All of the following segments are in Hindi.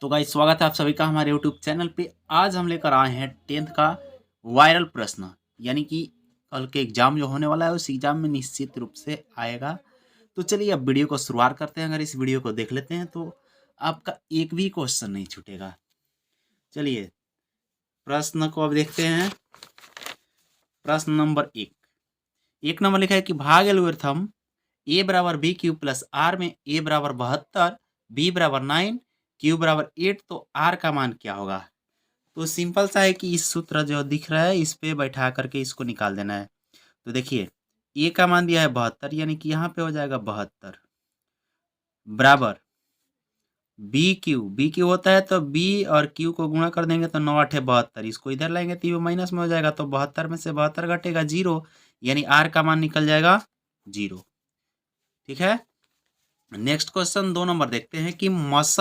तो गाइस स्वागत है आप सभी का हमारे यूट्यूब चैनल पे। आज हम लेकर आए हैं 10th का वायरल प्रश्न, यानी कि कल के एग्जाम जो होने वाला है उस एग्जाम में निश्चित रूप से आएगा। तो चलिए अब वीडियो को शुरुआत करते हैं। अगर इस वीडियो को देख लेते हैं तो आपका एक भी क्वेश्चन नहीं छूटेगा। चलिए प्रश्न को अब देखते हैं। प्रश्न नंबर एक नंबर लिखा है कि भाग एल्गोरिथम ए बराबर बी क्यूब प्लस आर में ए बराबर 72, बी बराबर 9, क्यू बराबर 8, तो आर का मान क्या होगा। तो सिंपल सा है कि इस सूत्र जो दिख रहा है इस पे बैठा करके इसको निकाल देना है। तो देखिए ए का मान दिया है 72, यानी कि यहाँ पे हो जाएगा 72 बराबर बी क्यू होता है तो बी और क्यू को गुणा कर देंगे तो 9 8 72, इसको इधर लाएंगे तो ये माइनस में हो जाएगा, तो 72 में से 72 घटेगा 0, यानी आर का मान निकल जाएगा 0। ठीक है। नेक्स्ट क्वेश्चन 2 नंबर देखते हैं कि मस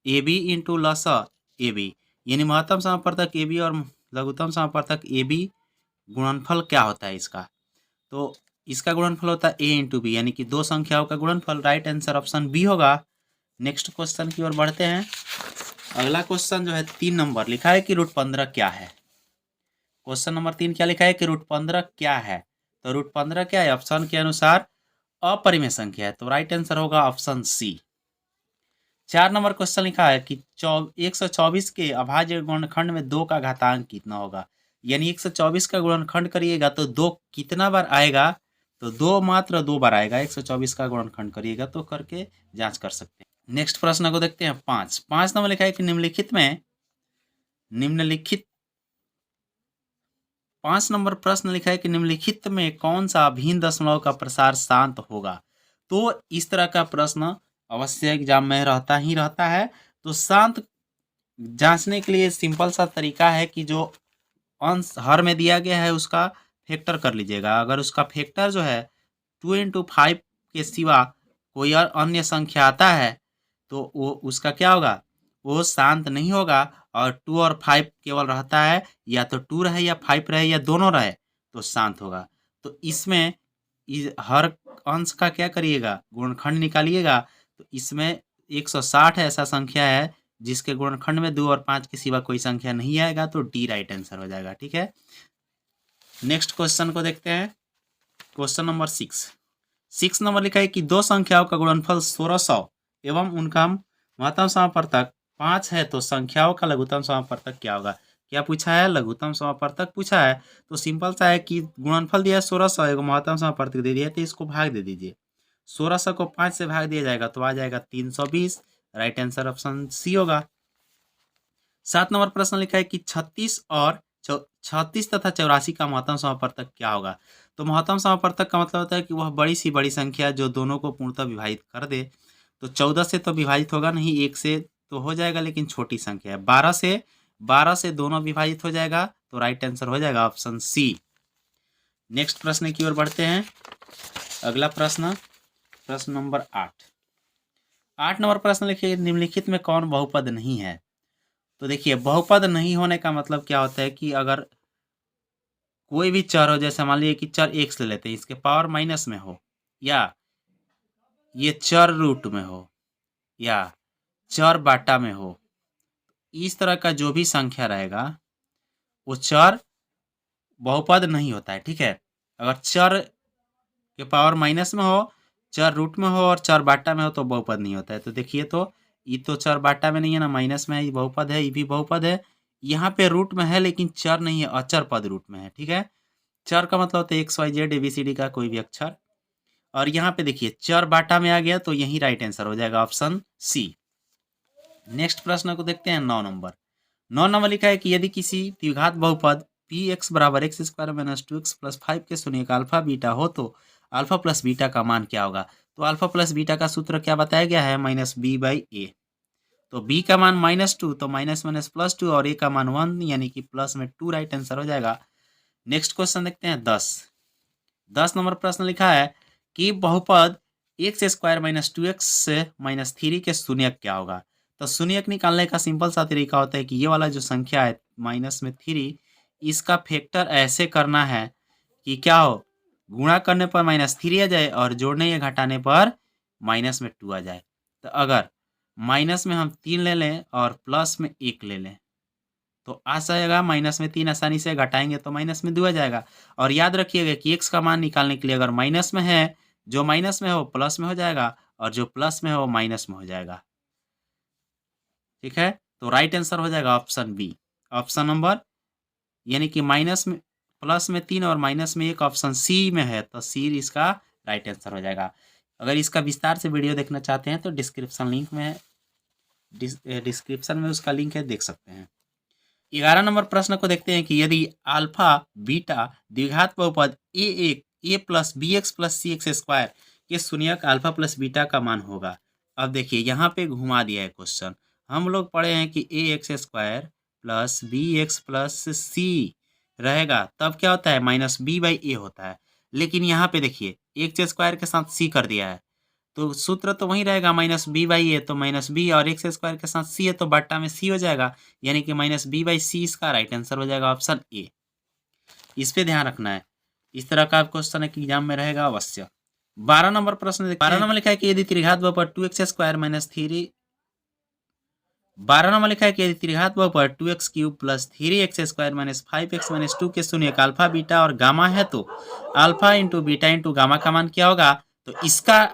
ए बी इंटू लस ए बी, यानी महत्तम समापवर्तक ए बी और लघुत्तम समापवर्तक ए बी गुणनफल क्या होता है इसका। तो इसका गुणनफल होता है ए इंटू बी, यानी कि दो संख्याओं का गुणनफल। राइट आंसर ऑप्शन बी होगा। नेक्स्ट क्वेश्चन की ओर बढ़ते हैं। अगला क्वेश्चन जो है 3 नंबर लिखा है कि √15 क्या है। क्वेश्चन नंबर 3 क्या लिखा है कि √15 क्या है। तो √15 क्या है, ऑप्शन के अनुसार अपरिमेय संख्या है, तो राइट आंसर होगा ऑप्शन सी। 4 नंबर क्वेश्चन लिखा है कि 124 के अभाज्य गुणनखंड में 2 का घातांक कितना होगा, यानी 124 का गुणनखंड करिएगा तो 2 कितना बार आएगा, तो 2 मात्र 2 बार आएगा। 124 का गुणनखंड करिएगा तो करके जांच कर सकते हैं। नेक्स्ट प्रश्न को देखते हैं। 5 नंबर लिखा है कि निम्नलिखित 5 नंबर प्रश्न लिखा है कि निम्नलिखित में कौन सा अभिन्न दशमलव का प्रसार शांत होगा। तो इस तरह का प्रश्न अवश्य एग्जाम में रहता ही रहता है। तो शांत जांचने के लिए सिंपल सा तरीका है कि जो अंश हर में दिया गया है उसका फैक्टर कर लीजिएगा। अगर उसका फैक्टर जो है 2 इंटू 5 के सिवा कोई और अन्य संख्या आता है तो वो उसका क्या होगा, वो शांत नहीं होगा। और 2 और 5 केवल रहता है, या तो 2 रहे या 5 रहे या दोनों रहे तो शांत होगा। तो इसमें हर अंश का क्या करिएगा, गुणनखंड निकालिएगा। तो इसमें 160 ऐसा संख्या है जिसके गुणनखंड में 2 और 5 के सिवा कोई संख्या नहीं आएगा, तो डी राइट आंसर हो जाएगा। ठीक है। नेक्स्ट क्वेश्चन को देखते हैं। क्वेश्चन नंबर 6 नंबर लिखा है कि दो संख्याओं का गुणनफल 1600 एवं उनका महत्तम समापवर्तक 5 है, तो संख्याओं का लघुत्तम समापवर्तक क्या होगा। क्या पूछा है, लघुत्तम समापवर्तक पूछा है। तो सिंपल सा है कि गुणनफल दिया है 1600, एवं महत्तम समापवर्तक दे दिया है, तो इसको भाग दे दीजिए। 1600 को 5 से भाग दिया जाएगा तो आ जाएगा 320। राइट आंसर ऑप्शन सी होगा। 7 नंबर प्रश्न लिखा है कि 36 तथा 84 का महत्तम समापवर्तक क्या होगा। तो महत्तम समापवर्तक का मतलब होता है कि वह बड़ी सी बड़ी संख्या जो दोनों को पूर्णतः विभाजित कर दे। तो 14 से तो विभाजित होगा नहीं, 1 से तो हो जाएगा, लेकिन छोटी संख्या है। 12 से दोनों विभाजित हो जाएगा, तो राइट आंसर हो जाएगा ऑप्शन सी। नेक्स्ट प्रश्न की ओर बढ़ते हैं। अगला प्रश्न नंबर 8 नंबर प्रश्न लिखिए निम्नलिखित में कौन बहुपद नहीं है। तो देखिए बहुपद नहीं होने का मतलब क्या होता है कि अगर कोई भी चर हो, जैसे मान लीजिए कि चर x ले लेते हैं, इसके पावर माइनस में हो, या ये चर रूट में हो, या चर बाटा में हो, इस तरह का जो भी संख्या रहेगा वो चर बहुपद नहीं होता है। ठीक है। अगर चर के पावर माइनस में हो, चर रूट में हो और चर बाटा में हो तो बहुपद नहीं होता है। तो देखिए, तो ये तो चर बाटा में नहीं है ना, माइनस में है, ये बहुपद है, ये भी बहुपद है। यहाँ पे रूट में है लेकिन चर नहीं है, अचर पद रूट में है। ठीक है। चर का मतलब होता है XYZ ABCD का कोई भी अक्षर। और यहाँ पे देखिए चर बाटा में आ गया, तो यही राइट आंसर हो जाएगा ऑप्शन सी। नेक्स्ट प्रश्न को देखते हैं। 9 नंबर लिखा है कि यदि किसी द्विघात बहुपद px बराबर x square minus 2x plus 5 के शून्यक अल्फा बीटा हो तो अल्फा प्लस बीटा का मान क्या होगा। तो अल्फा प्लस बीटा का सूत्र क्या बताया गया है, -b/a। तो b का मान -2, तो माइनस माइनस प्लस 2, और a का मान 1, यानी कि प्लस में 2 राइट आंसर हो जाएगा। नेक्स्ट क्वेश्चन देखते हैं। 10 नंबर प्रश्न लिखा है कि बहुपद x square minus 2x minus 3 के शून्यक क्या होगा। तो शून्यक निकालने का सिंपल सा तरीका होता है कि ये वाला जो संख्या है माइनस में 3, इसका फैक्टर ऐसे करना है कि क्या हो, गुणा करने पर -3 आ जाए और जोड़ने या घटाने पर -2 आ जाए। तो अगर माइनस में हम 3 ले लें और प्लस में 1 ले लें तो आ जाएगा। माइनस में 3 आसानी से घटाएंगे तो माइनस में 2 आ जाएगा। और याद रखिएगा कि x का मान निकालने के लिए अगर माइनस में है, जो माइनस में है वो प्लस में हो जाएगा और जो प्लस में है वो माइनस में हो जाएगा। ठीक है, तो राइट आंसर हो जाएगा ऑप्शन बी। ऑप्शन नंबर यानी कि माइनस में प्लस में 3 और माइनस में 1 ऑप्शन सी में है, तो सी इसका राइट आंसर हो जाएगा। अगर इसका विस्तार से वीडियो देखना चाहते हैं तो डिस्क्रिप्शन में उसका लिंक है, देख सकते हैं। 11 नंबर प्रश्न को देखते हैं कि यदि अल्फा बीटा द्विघात बहुपद a plus B X plus C X square के शून्यक अल्फा प्लस बीटा का मान होगा। अब देखिए यहाँ पे घुमा दिया है क्वेश्चन। हम लोग पढ़े हैं कि A X square plus B X plus C रहेगा, तब क्या होता है माइनस बी बाई ए होता है। लेकिन यहाँ पे देखिए एक्स स्क्वायर के साथ सी कर दिया है, तो सूत्र तो वही रहेगा माइनस बी बाई ए, तो माइनस बी और एक्स स्क्वायर के साथ सी है तो बट्टा में सी हो जाएगा, यानी कि माइनस बी बाई सी इसका राइट आंसर हो जाएगा ऑप्शन ए। इस पे ध्यान रखना है, इस तरह का क्वेश्चन एक एग्जाम में रहेगा अवश्य। 12 नंबर प्रश्न 12 नंबर लिखा है कि यदि त्रिघात बहुपद 2x स्क्वायर माइनस 3 12 नंबर लिखा है कि यदि त्रिघात बहुपद 2x cube plus 3x square minus 5x minus 2 के शून्यक अल्फा बीटा और गामा है तो alpha into beta into gamma का मान क्या होगा। तो इसका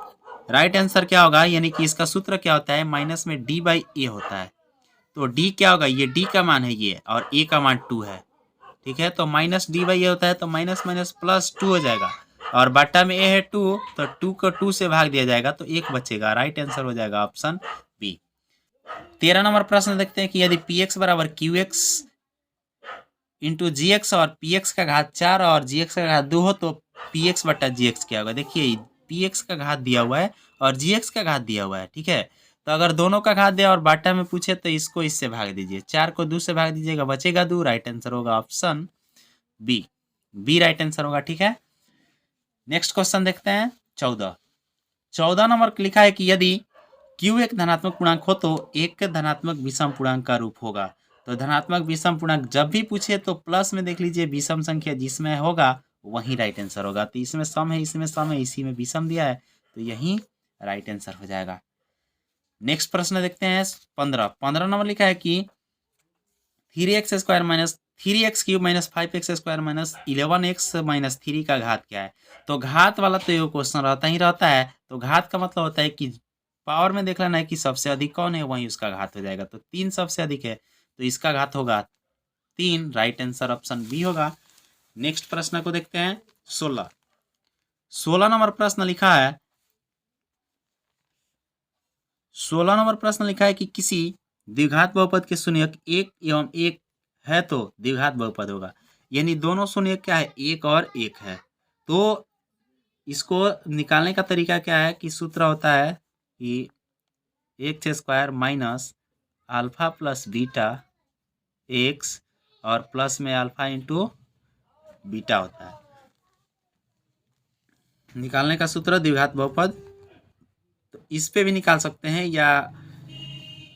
राइट आंसर क्या होगा, यानी कि इसका सूत्र क्या होता है, माइनस में डी बाई ए होता है। तो डी क्या होगा, ये डी का मान है ये, और ए का मान 2 है। ठीक है, तो माइनस डी बाई ए होता है तो माइनस माइनस प्लस 2 हो जाएगा, और बट्टा में ए है 2 तो 2 को 2 से भाग दिया जाएगा तो 1 बचेगा। राइट आंसर हो जाएगा ऑप्शन बी। 13 नंबर प्रश्न देखते हैं कि यदि पी एक्स बराबर क्यू एक्स इंटू जी एक्स और पी एक्स का घात 4 और जी एक्स का घात 2 हो तो पी एक्स बट्टा जी एक्स क्या होगा। देखिए पी एक्स का घात दिया हुआ है और जी एक्स का घात दिया हुआ है। ठीक है, तो अगर दोनों का घात दिया और बाटा में पूछे तो इसको इससे भाग दीजिए, 4 को 2 से भाग दीजिएगा, बचेगा 2। राइट आंसर होगा option B, B right answer होगा। ठीक है, नेक्स्ट क्वेश्चन देखते हैं 14 नंबर लिखा है कि यदि क्यू एक धनात्मक पूर्णांक हो तो एक धनात्मक विषम पूर्णांक का रूप होगा। तो धनात्मक विषम पूर्णांक जब भी पूछे तो प्लस में देख लीजिए, विषम संख्या जिसमें होगा वही राइट आंसर होगा। तो इसमें सम है, इसमें सम है, इसी में विषम दिया है तो यही राइट आंसर हो जाएगा। नेक्स्ट प्रश्न देखते हैं 15 नंबर लिखा है कि 3x square minus 3x cube minus 5x square minus 11x minus 3 का घात क्या है। तो घात वाला तो ये क्वेश्चन रहता ही रहता है, तो घात का मतलब होता है कि पावर में देख लेना है कि सबसे अधिक कौन है, वहीं उसका घात हो जाएगा। तो 3 सबसे अधिक है तो इसका घात होगा 3। राइट आंसर ऑप्शन बी होगा। नेक्स्ट प्रश्न को देखते हैं 16 नंबर प्रश्न लिखा है 16 नंबर प्रश्न लिखा है कि किसी द्विघात बहुपद के शून्यक 1 एवं 1 है तो द्विघात बहुपद होगा। यानी दोनों शून्यक क्या है, 1 और 1 है। तो इसको निकालने का तरीका क्या है कि सूत्र होता है कि x square minus alpha plus beta x और प्लस में अल्फा इंटू बीटा होता है। निकालने का सूत्र द्विघात बहुपद, तो इस पे भी निकाल सकते हैं या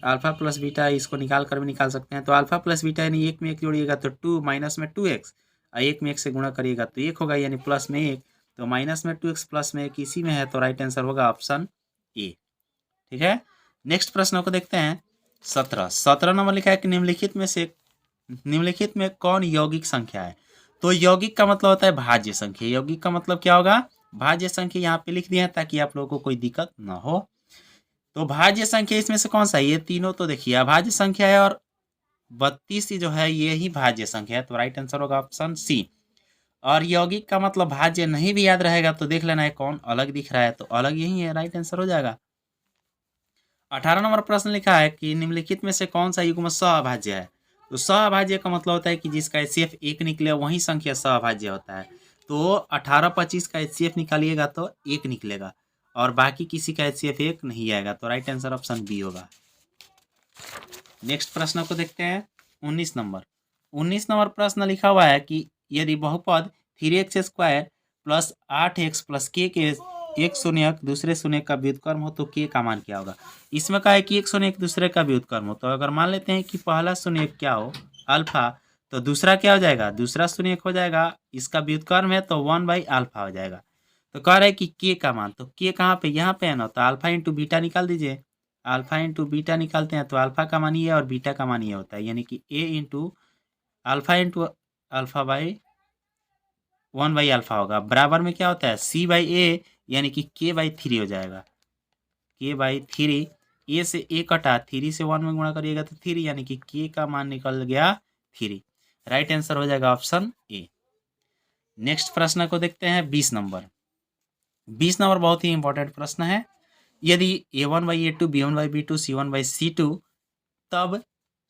अल्फा प्लस बीटा इसको निकाल कर भी निकाल सकते हैं। तो अल्फा प्लस बीटा यानी 1 में 1 जोड़िएगा तो 2 माइनस में 2x और 1 में 1 से गुणा करिएगा तो 1 होगा, यानी प्लस में 1, तो माइनस में 2x प्लस में 1 इसी में है तो राइट आंसर होगा ऑप्शन ए। ठीक है, नेक्स्ट प्रश्न को देखते हैं 17 नंबर लिखा है कि निम्नलिखित में कौन यौगिक संख्या है। तो यौगिक का मतलब होता है भाज्य संख्या। यौगिक का मतलब क्या होगा, भाज्य संख्या यहाँ पे लिख दिया है ताकि आप लोगों को कोई दिक्कत ना हो। तो भाज्य संख्या इसमें से कौन सा है, ये तीनों तो देखिए अभाज्य संख्या है और 32 जो है ये ही भाज्य संख्या है, तो राइट आंसर होगा ऑप्शन सी। और यौगिक का मतलब भाज्य नहीं भी याद रहेगा तो देख लेना है कौन अलग दिख रहा है, तो अलग यही है, राइट आंसर हो जाएगा। 18 नंबर प्रश्न लिखा है कि निम्नलिखित में से कौन सा युग्म सअभाज्य है। तो सअभाज्य का मतलब होता है कि जिसका एचसीएफ 1 निकले वही संख्या सअभाज्य होता है। तो 18-25 का एचसीएफ निकालिएगा तो 1 निकलेगा और बाकी किसी का एचसीएफ 1 नहीं आएगा, तो राइट आंसर ऑप्शन बी होगा। नेक्स्ट प्रश्न को देखते हैं 19 नंबर प्रश्न लिखा हुआ है कि यदि बहुपद 3x square plus 8x plus के एक शून्यक दूसरे शून्यक का व्युत्क्रम हो तो के का मान क्या होगा। इसमें कहा है कि एक शून्यक दूसरे का व्युत्क्रम हो, तो अगर मान लेते हैं कि पहला शून्यक क्या हो अल्फा, तो दूसरा क्या हो जाएगा, दूसरा शून्यक हो जाएगा, इसका व्युत्क्रम है तो 1/अल्फा हो जाएगा। तो कह रहे हैं कि के का मान, तो के कहाँ पे, यहाँ पे है ना, तो अल्फा इंटू बीटा निकाल दीजिए अल्फा इंटू बीटा निकालते हैं तो अल्फा का मान ये और बीटा का मान ये होता है, यानी कि ए इंटू अल्फा बाई 1/अल्फा होगा। बराबर में क्या होता है सी बाई ए, यानी कि के बाई 3 हो जाएगा। के बाई 3, ए से ए कटा, 3 से 1 में गुणा करिएगा तो 3, यानी कि के का मान निकल गया 3। राइट आंसर हो जाएगा ऑप्शन ए। नेक्स्ट प्रश्न को देखते हैं 20 नंबर। 20 नंबर बहुत ही इंपॉर्टेंट प्रश्न है। यदि a1/a2 b1/b2 c1/c2 तब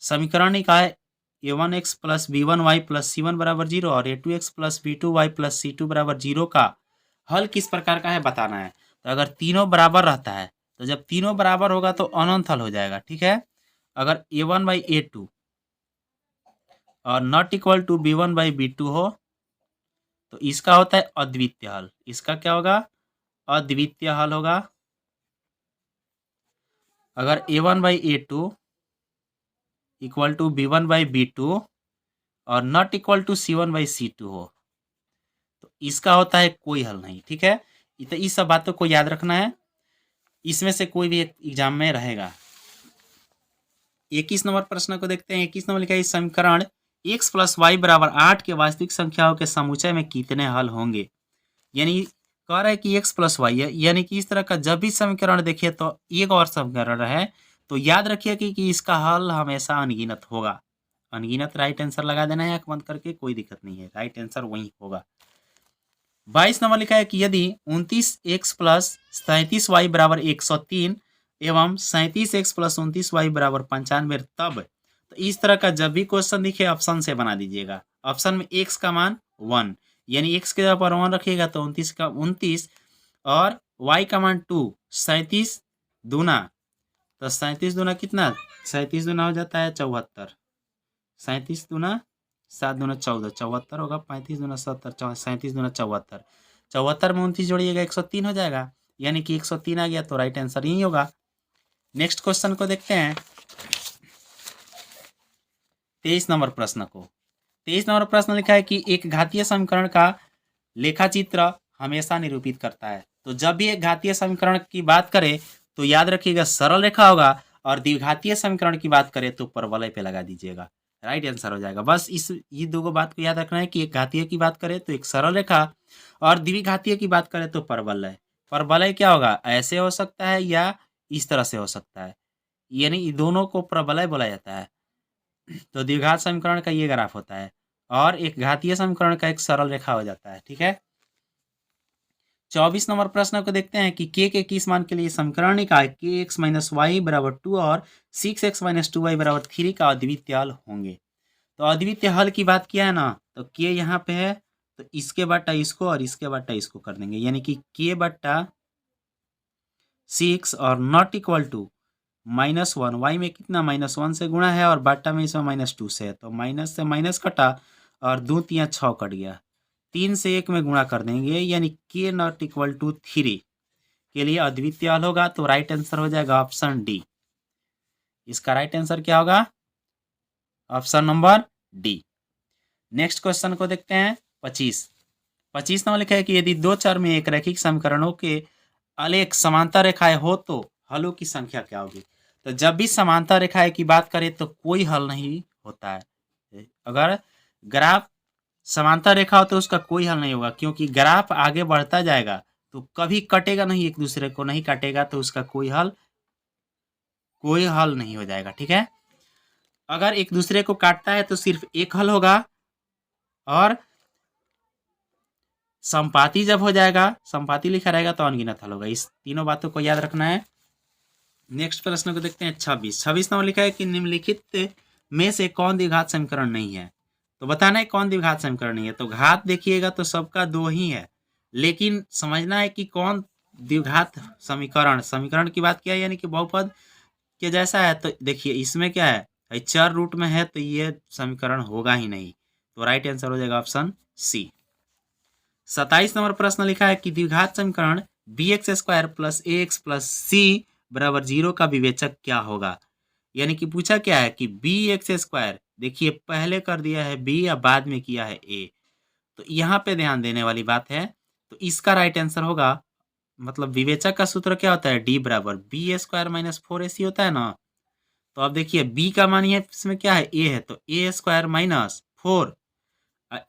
समीकरण निकाय a1x plus b1y plus c1 बराबर 0 और a2x plus b2y plus c2 बराबर 0 का हल किस प्रकार का है बताना है। तो अगर तीनों बराबर रहता है, तो जब तीनों बराबर होगा तो अनंत हल हो जाएगा, ठीक है। अगर a1/a2 और नॉट इक्वल टू b1/b2 हो तो इसका होता है अद्वितीय हल। इसका क्या होगा, अद्वितीय हल होगा। अगर a1/a2 इक्वल टू b1/b2 और नॉट इक्वल टू c1/c2 हो तो इसका होता है कोई हल नहीं, ठीक है। तो इस सब बातों को याद रखना है, इसमें से कोई भी एक एग्जाम में रहेगा। 21 नंबर प्रश्न को देखते हैं। 21 नंबर लिखा है, इस समीकरण x प्लस वाई बराबर 8 के वास्तविक संख्याओं के समुच्चय में कितने हल होंगे। यानी कह रहा है कि x प्लस वाई है, यानी कि इस तरह का जब भी समीकरण देखिए तो एक और समीकरण है तो याद रखिए कि इसका हल हमेशा अनगिनत होगा। अनगिनत राइट आंसर लगा देना है आंख बंद करके, कोई दिक्कत नहीं है, राइट आंसर वही होगा। 22 नंबर लिखा है कि यदि 29x प्लस 37y बराबर 103 एवं 37x प्लस 29y बराबर 95 तब, तो इस तरह का जब भी क्वेश्चन दिखे ऑप्शन से बना दीजिएगा। ऑप्शन में x का मान 1, यानी x के जगह पर 1 रखिएगा तो 29 का 29 और y का मान 2, 37 दूना, तो 37 दूना कितना, 37 दूना हो जाता है 74, 37 दूना 7 दूना 14, 74 होगा, 35 दूना 70, 37 दूना 74, 74 में 29 जोड़िएगा 103 हो जाएगा, यानी कि 103 आ गया, तो राइट आंसर यही होगा। नेक्स्ट क्वेश्चन को देखते हैं 23 नंबर प्रश्न को। 23 नंबर प्रश्न लिखा है कि एक घातीय समीकरण का लेखाचित्र हमेशा निरूपित करता है। तो जब भी एक घातीय समीकरण की बात करें तो याद रखिएगा सरल रेखा होगा, और द्विघातीय समीकरण की बात करें तो परवलय पे लगा दीजिएगा, राइट आंसर हो जाएगा। बस ये दो बात को याद रखना है कि एक घातीय की बात करें तो एक सरल रेखा, और द्विघातीय की बात करें तो परवलय। परवलय क्या होगा, ऐसे हो सकता है या इस तरह से हो सकता है, यानी दोनों को परवलय बोला जाता है। तो द्विघात समीकरण का ये ग्राफ होता है और एक घातीय समीकरण का एक सरल रेखा हो जाता है, ठीक है। 24 नंबर प्रश्न को देखते हैं कि के किस मान के लिए समीकरण निकाय के एक्स माइनस वाई बराबर 2 और 6x माइनस 2y बराबर 3 का अद्वितीय हल होंगे। तो अद्वितीय हल की बात किया है ना, तो के यहाँ पे है तो इसके बट्टा इसको और इसके बट्टा इसको कर देंगे, यानी कि के बट्टा 6 और नॉट इक्वल टू -1, वाई में कितना -1 से गुणा है और बाटा में इसमें -2 से है, तो माइनस से माइनस कटा और 2 तिया 6 कट गया, 3 से 1 में गुणा कर देंगे, यानी के नॉट इक्वल टू 3 के लिए अद्वितीय हल होगा। तो राइट आंसर हो जाएगा ऑप्शन डी। इसका राइट आंसर क्या होगा, option number D. Next question को देखते हैं 25 नंबर लिखा है कि यदि दो चर में एक रैखिक समीकरणों के आलेख समांतर रेखाएं हो तो हलों की संख्या क्या होगी। तो जब भी समांतर रेखाएं की बात करें तो कोई हल नहीं होता है। अगर ग्राफ समांतर रेखा हो तो उसका कोई हल नहीं होगा, क्योंकि ग्राफ आगे बढ़ता जाएगा तो कभी कटेगा नहीं, एक दूसरे को नहीं काटेगा, तो उसका कोई हल नहीं हो जाएगा, ठीक है। अगर एक दूसरे को काटता है तो सिर्फ एक हल होगा, और संपाती जब हो जाएगा, संपाती लिखा रहेगा तो अनगिनत हल होगा। इस तीनों बातों को याद रखना है। नेक्स्ट प्रश्न को देखते हैं 26 नंबर लिखा है कि निम्नलिखित में से कौन द्विघात समीकरण नहीं है। तो बताना है कौन द्विघात समीकरण नहीं है। तो घात देखिएगा तो सबका 2 ही है, लेकिन समझना है कि कौन द्विघात समीकरण की बात किया, यानी कि बहुपद के जैसा है। तो देखिए इसमें क्या है, चर रूट में है तो ये समीकरण होगा ही नहीं, तो राइट आंसर हो जाएगा ऑप्शन सी। 27 नंबर प्रश्न लिखा है कि द्विघात समीकरण bx² plus ax plus c बराबर 0 का विवेचक क्या होगा। यानी कि पूछा क्या है कि bx², देखिए पहले कर दिया है b या बाद में किया है a, तो यहाँ पे ध्यान देने वाली बात है। तो इसका राइट आंसर होगा मतलब विवेचक का सूत्र क्या होता है, डी बराबर बी स्क्वायर माइनस 4ac होता है ना। तो अब देखिए बी का मान ये इसमें क्या है, ए है, तो ए स्क्वायर माइनस 4,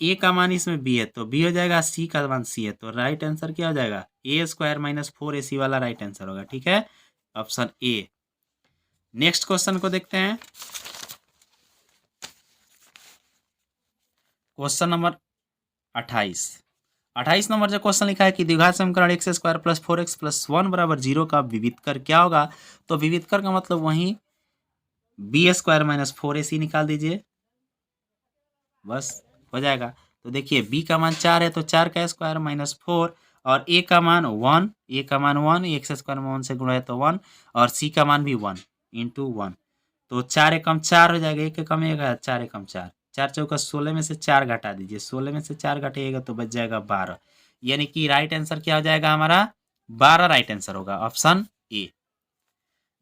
ए का मान इसमें बी है तो बी हो जाएगा, सी का मान सी है, तो राइट आंसर क्या हो जाएगा, ए स्क्वायर माइनस 4ac वाला राइट आंसर होगा। ठीक है, ऑप्शन ए। नेक्स्ट क्वेश्चन को देखते हैं, क्वेश्चन नंबर 28। 28 नंबर जो क्वेश्चन लिखा है कि द्विघात समीकरण x square plus 4x plus 1 बराबर 0 का विविधकर क्या होगा। तो विविधकर का मतलब वही बी स्क्वायर माइनस 4ac निकाल दीजिए, बस हो जाएगा। तो देखिए बी का मान 4 है तो 4 का स्क्वायर माइनस 4, और ए का मान 1, ए का मान 1, एक्स स्क्वायर में 1 से गुणा है तो 1, और सी का मान भी 1 इंटू 1, तो 4 एकम 4 हो जाएगा, एक एकम एक, 4 एकम 4, 4 चौका 16 में से 4 घटा दीजिए, 16 में से 4 घटाइएगा तो बच जाएगा 12, यानी कि राइट आंसर क्या हो जाएगा हमारा, 12 राइट आंसर होगा, ऑप्शन ए।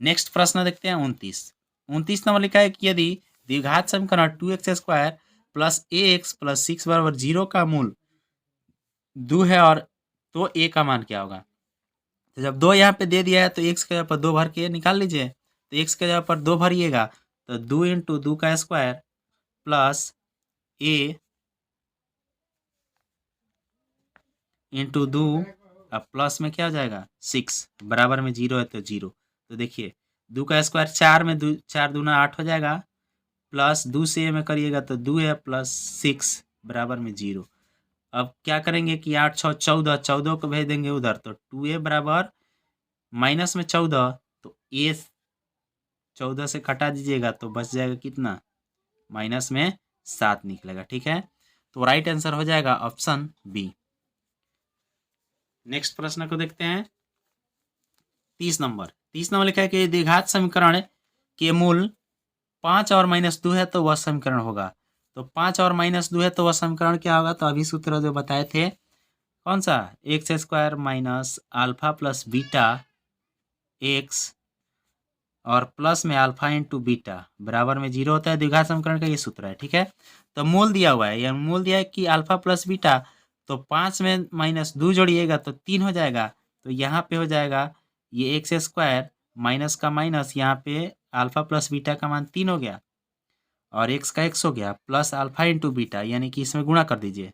नेक्स्ट प्रश्न देखते हैं 29। 29 नंबर लिखा है कि यदि द्विघात समीकरण 2x स्क्वायर प्लस ए एक्स प्लस 6 बराबर 0 का मूल 2 है और तो ए का मान क्या होगा। तो जब 2 यहाँ पे दे दिया है तो एक्स के जगह पर 2 भर के निकाल लीजिए, तो एक्स के जगह पर 2 भरिएगा तो 2 इंटू 2 का स्क्वायर प्लस ए इंटू 2, अब प्लस में क्या हो जाएगा 6, बराबर में 0 है तो 0। तो देखिए 2 का स्क्वायर 4 में 2, 4 दूना 8 हो जाएगा, प्लस 2 से ए में करिएगा तो 2 है प्लस 6 बराबर में 0। अब क्या करेंगे कि 8 6 14, 14 को भेज देंगे उधर, तो 2a बराबर माइनस में 14, तो ए 14 से कटा दीजिएगा तो बच जाएगा कितना, माइनस में 7 निकलेगा। ठीक है, तो राइट आंसर हो जाएगा ऑप्शन बी। नेक्स्ट प्रश्न को देखते हैं 30 नंबर। 30 नंबर लिखा है कि द्विघात समीकरण के मूल 5 और माइनस 2 है तो वह समीकरण होगा। तो 5 और माइनस 2 है तो वह समीकरण क्या होगा, तो अभी सूत्र जो बताए थे कौन सा, x square minus alpha plus beta x और प्लस में अल्फा इंटू बीटा बराबर में 0 होता है, द्विघात समीकरण का ये सूत्र है। ठीक है, तो मूल दिया हुआ है, यह मूल दिया है कि अल्फा प्लस बीटा, तो 5 में माइनस 2 जोड़िएगा तो 3 हो जाएगा, तो यहाँ पे हो जाएगा ये एक्स स्क्वायर माइनस का माइनस, यहाँ पे अल्फा प्लस बीटा का मान 3 हो गया और एक्स का एक्स हो गया, प्लस अल्फा इंटू बीटा यानी कि इसमें गुणा कर दीजिए,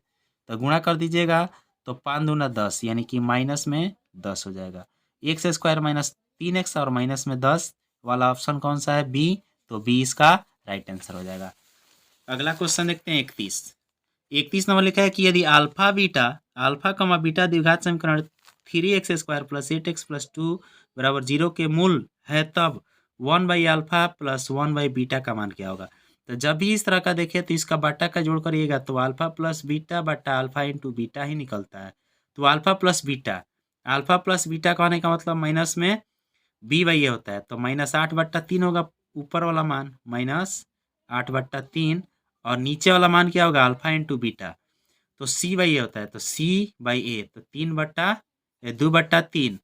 तो गुणा कर दीजिएगा तो 5 दूना 10 यानी कि माइनस में 10 हो जाएगा। एक्स स्क्वायर माइनस 3x और माइनस में 10 वाला ऑप्शन कौन सा है, बी, तो बी इसका राइट आंसर हो जाएगा। अगला क्वेश्चन देखते हैं 31। 31 नंबर लिखा है कि यदि अल्फा बीटा, अल्फा कमा बीटा द्विघात समीकरण 3x square plus 8x plus 2 बराबर 0 के मूल है तब 1 by alpha plus 1 by beta का मान क्या होगा। तो जब भी इस तरह का देखे तो इसका बट्टा का जोड़ करिएगा तो अल्फा प्लस बीटा बट्टा अल्फा इंटू बीटा ही निकलता है। तो alpha plus beta, alpha plus beta कहने का मतलब माइनस में बी बाई ए होता है, तो माइनस 8/3 होगा ऊपर वाला मान, माइनस 8/3, और नीचे वाला मान क्या होगा, अल्फा इंटू बीटा, तो सी बाई ए होता है, तो सी बाई ए, तो 2/3,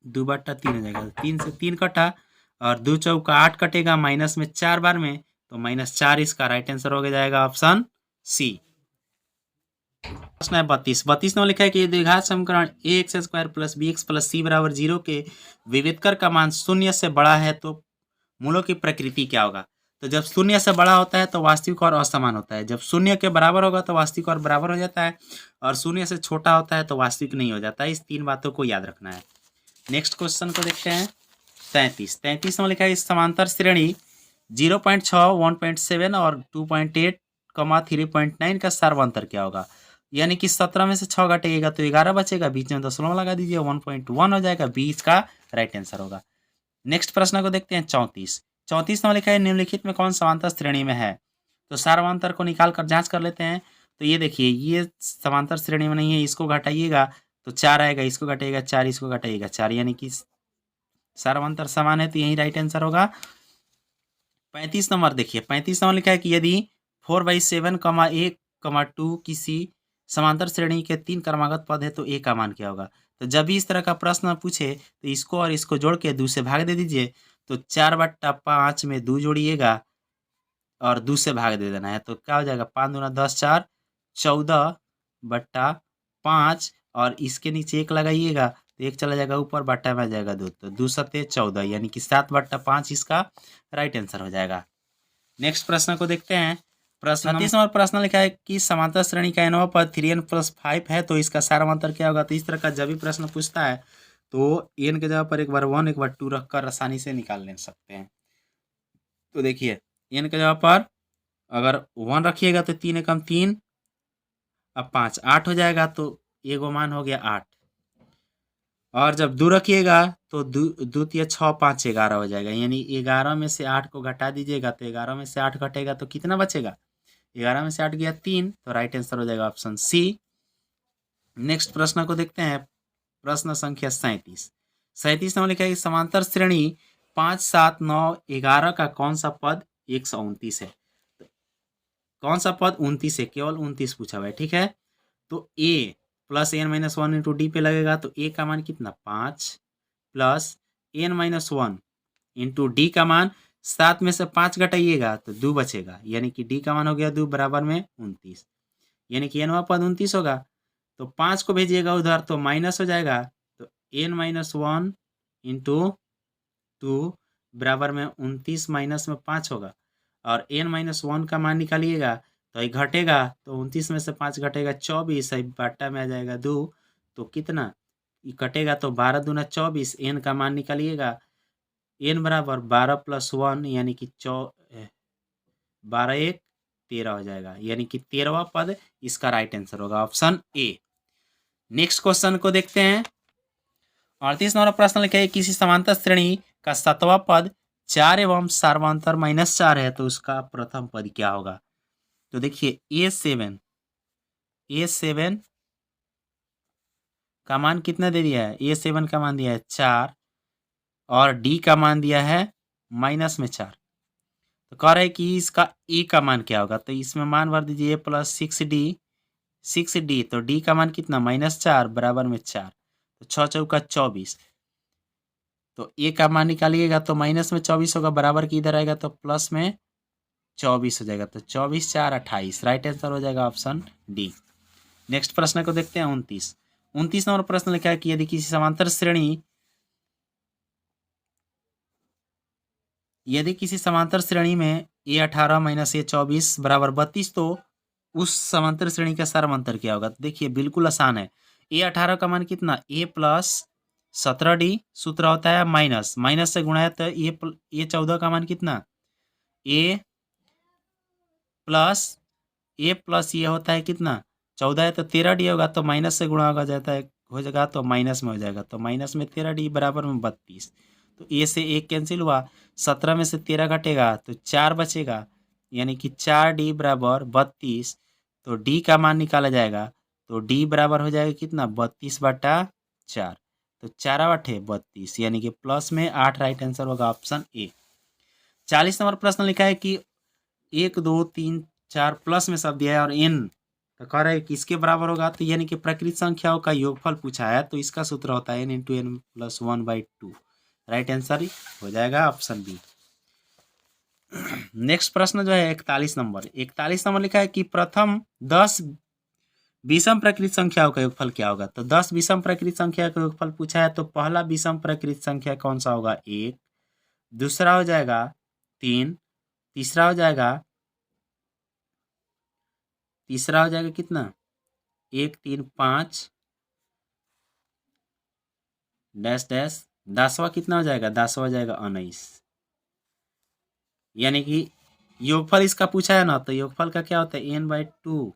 2/3 हो जाएगा, 3 से 3 कटा और 2 चौका 8 कटेगा माइनस में 4 बार में, तो -4 इसका राइट आंसर हो जाएगा ऑप्शन सी। प्रश्न है 32 नंबर लिखा है कि द्विघात समीकरण A X square plus B X plus C बराबर 0 के विविधकर का मान 0 से बड़ा है तो मूलों की प्रकृति क्या होगा। तो जब 0 से बड़ा होता है तो वास्तविक और असमान होता है, जब 0 के बराबर होगा तो वास्तविक और बराबर हो जाता है, और 0 से छोटा होता है तो वास्तविक नहीं हो जाता है। इस 3 बातों को याद रखना है। नेक्स्ट क्वेश्चन को देखते हैं 33 नंबर लिखा है, इस समांतर श्रेणी 0.6, 1.7 और 2.8, 3.9 का सर्वांतर क्या होगा। यानी कि 17 में से 6 घटेगा तो 11 बचेगा, बीच में दशमलव लगा दीजिए, 1.1 हो जाएगा, 20 का राइट आंसर होगा। नेक्स्ट प्रश्न को देखते हैं 34 नंबर लिखा है, निम्नलिखित में कौन समांतर श्रेणी में है। तो सार्वंतर को निकाल कर जांच कर लेते हैं। तो ये देखिए ये समांतर श्रेणी में नहीं है, इसको घटाइएगा तो 4 आएगा, इसको घटाइएगा 4, इसको घटाइएगा 4, यानी कि सार्वंतर समान है, तो यही राइट आंसर होगा। 35 नंबर देखिए, 35 नंबर लिखा है कि यदि 4/7, 1, 2 किसी समांतर श्रेणी के 3 क्रमागत पद है तो ए का मान क्या होगा। तो जब भी इस तरह का प्रश्न पूछे तो इसको और इसको जोड़ के 2 से भाग दे दीजिए, तो 4/5 में 2 जोड़िएगा और 2 से भाग दे देना है, तो क्या हो जाएगा, 5 दूना 10, 4, 14/5, और इसके नीचे 1 लगाइएगा तो 1 चला जाएगा ऊपर, बट्टा में आ जाएगा 2, तो 2 सत्ते 14, यानी कि 7/5 इसका राइट आंसर हो जाएगा। नेक्स्ट प्रश्न को देखते हैं। प्रश्न 30 नंबर प्रश्न लिखा है कि समांतर श्रेणी का nवां पद 3n + 5 है, तो इसका सारांतर क्या होगा। तो इस तरह का जब भी प्रश्न पूछता है तो n के जगह पर एक बार 1 एक बार 2 रखकर आसानी से निकाल ले सकते हैं। तो देखिए n के जगह पर अगर 1 रखिएगा तो 3 एकम 3, अब 5 8 हो जाएगा, तो एगो मान हो गया 8, और जब 2 रखिएगा तो 2 तिया 6 5 11 हो जाएगा, यानी 11 में से 8 को घटा दीजिएगा तो 11 में से 8 घटेगा तो कितना बचेगा। 11 में से 8 गया 3, तो राइट आंसर हो जाएगा ऑप्शन सी। नेक्स्ट प्रश्न को देखते हैं। प्रश्न संख्या 37 नंबर लिखा है कि समांतर श्रेणी 5 7 9 11 का कौन सा पद 129 है। तो कौन सा पद 29 है, केवल 29 पूछा हुआ है, ठीक है। तो a plus n-1 into D पे लगेगा, तो a का मान कितना 5 प्लस n-1 इंटू डी का मान 7 में से 5 घटाइएगा तो 2 बचेगा, यानी कि डी का मान हो गया 2 बराबर में 29, यानी कि nवां पद 29 होगा। तो 5 को भेजिएगा उधर तो माइनस हो जाएगा, तो n-1 इंटू 2 बराबर में 29 माइनस में 5 होगा, और n-1 का मान निकालिएगा तो ये घटेगा, तो 29 में से 5 घटेगा 24, बाटा में आ जाएगा 2, तो कितना ये कटेगा, तो 12 दूना 24, n का मान निकालिएगा, n बराबर 12 + 1 यानी कि 12 1 13 हो जाएगा, यानी कि 13वां पद इसका राइट आंसर होगा ऑप्शन ए। नेक्स्ट क्वेश्चन को देखते हैं। 38 नंबर प्रश्न लिखा है किसी समांतर श्रेणी का 7वां पद 4 एवं सार्वंतर -4 है, तो उसका प्रथम पद क्या होगा। तो देखिए a7 का मान कितना दे दिया है, a7 का मान दिया है 4 और d का मान दिया है -4, तो कह रहे हैं कि इसका a का मान क्या होगा। तो इसमें मान भर दीजिए प्लस 6d, तो d का मान कितना -4 बराबर में 4, तो 6 चौका 24, तो a का मान निकालिएगा तो माइनस में 24 होगा, बराबर की इधर आएगा तो प्लस में 24 हो जाएगा, तो 24 4 28, राइट आंसर हो जाएगा ऑप्शन डी। नेक्स्ट प्रश्न को देखते हैं। 29 नंबर प्रश्न लिखा है कि यदि किसी समांतर श्रेणी में a18 - a24 बराबर 32, तो उस समांतर श्रेणी का सारांतर क्या होगा। तो देखिए बिल्कुल आसान है। a18 का मान कितना a प्लस 17d, सूत्र होता है माइनस से गुणा है, तो a14 का मान कितना a प्लस ये होता है कितना 14 है, तो 13d होगा, तो माइनस से गुणा हो जाएगा तो माइनस में हो जाएगा, तो माइनस में 13d बराबर में 32, तो a से 1 कैंसिल हुआ, 17 में से 13 घटेगा तो 4 बचेगा, यानी कि 4d बराबर 32, तो d का मान निकाला जाएगा, तो d बराबर हो जाएगा कितना 32/4, तो 4 8 32, यानी कि प्लस में 8 राइट आंसर होगा ऑप्शन ए। 40 नंबर प्रश्न लिखा है कि 1 2 3 4 प्लस में सब दिया है और n तो कह रहा है कि इसके बराबर होगा, तो यानी कि प्रकृत संख्याओं का योगफल पूछा है, तो इसका सूत्र होता है n × n + 1/2, राइट आंसर हो जाएगा ऑप्शन बी। नेक्स्ट प्रश्न जो है 41 नंबर लिखा है कि प्रथम 10 विषम प्रकृत संख्याओं का योगफल क्या होगा। तो 10 विषम प्रकृत संख्या का योगफल पूछा है, तो पहला विषम प्रकृत संख्या कौन सा होगा 1, दूसरा हो जाएगा 3, तीसरा हो जाएगा कितना 1 3 5 डैश डैश, 10वां कितना हो जाएगा 10वां हो जाएगा 19, यानी कि योगफल इसका पूछा है ना, तो योगफल का क्या होता है n/2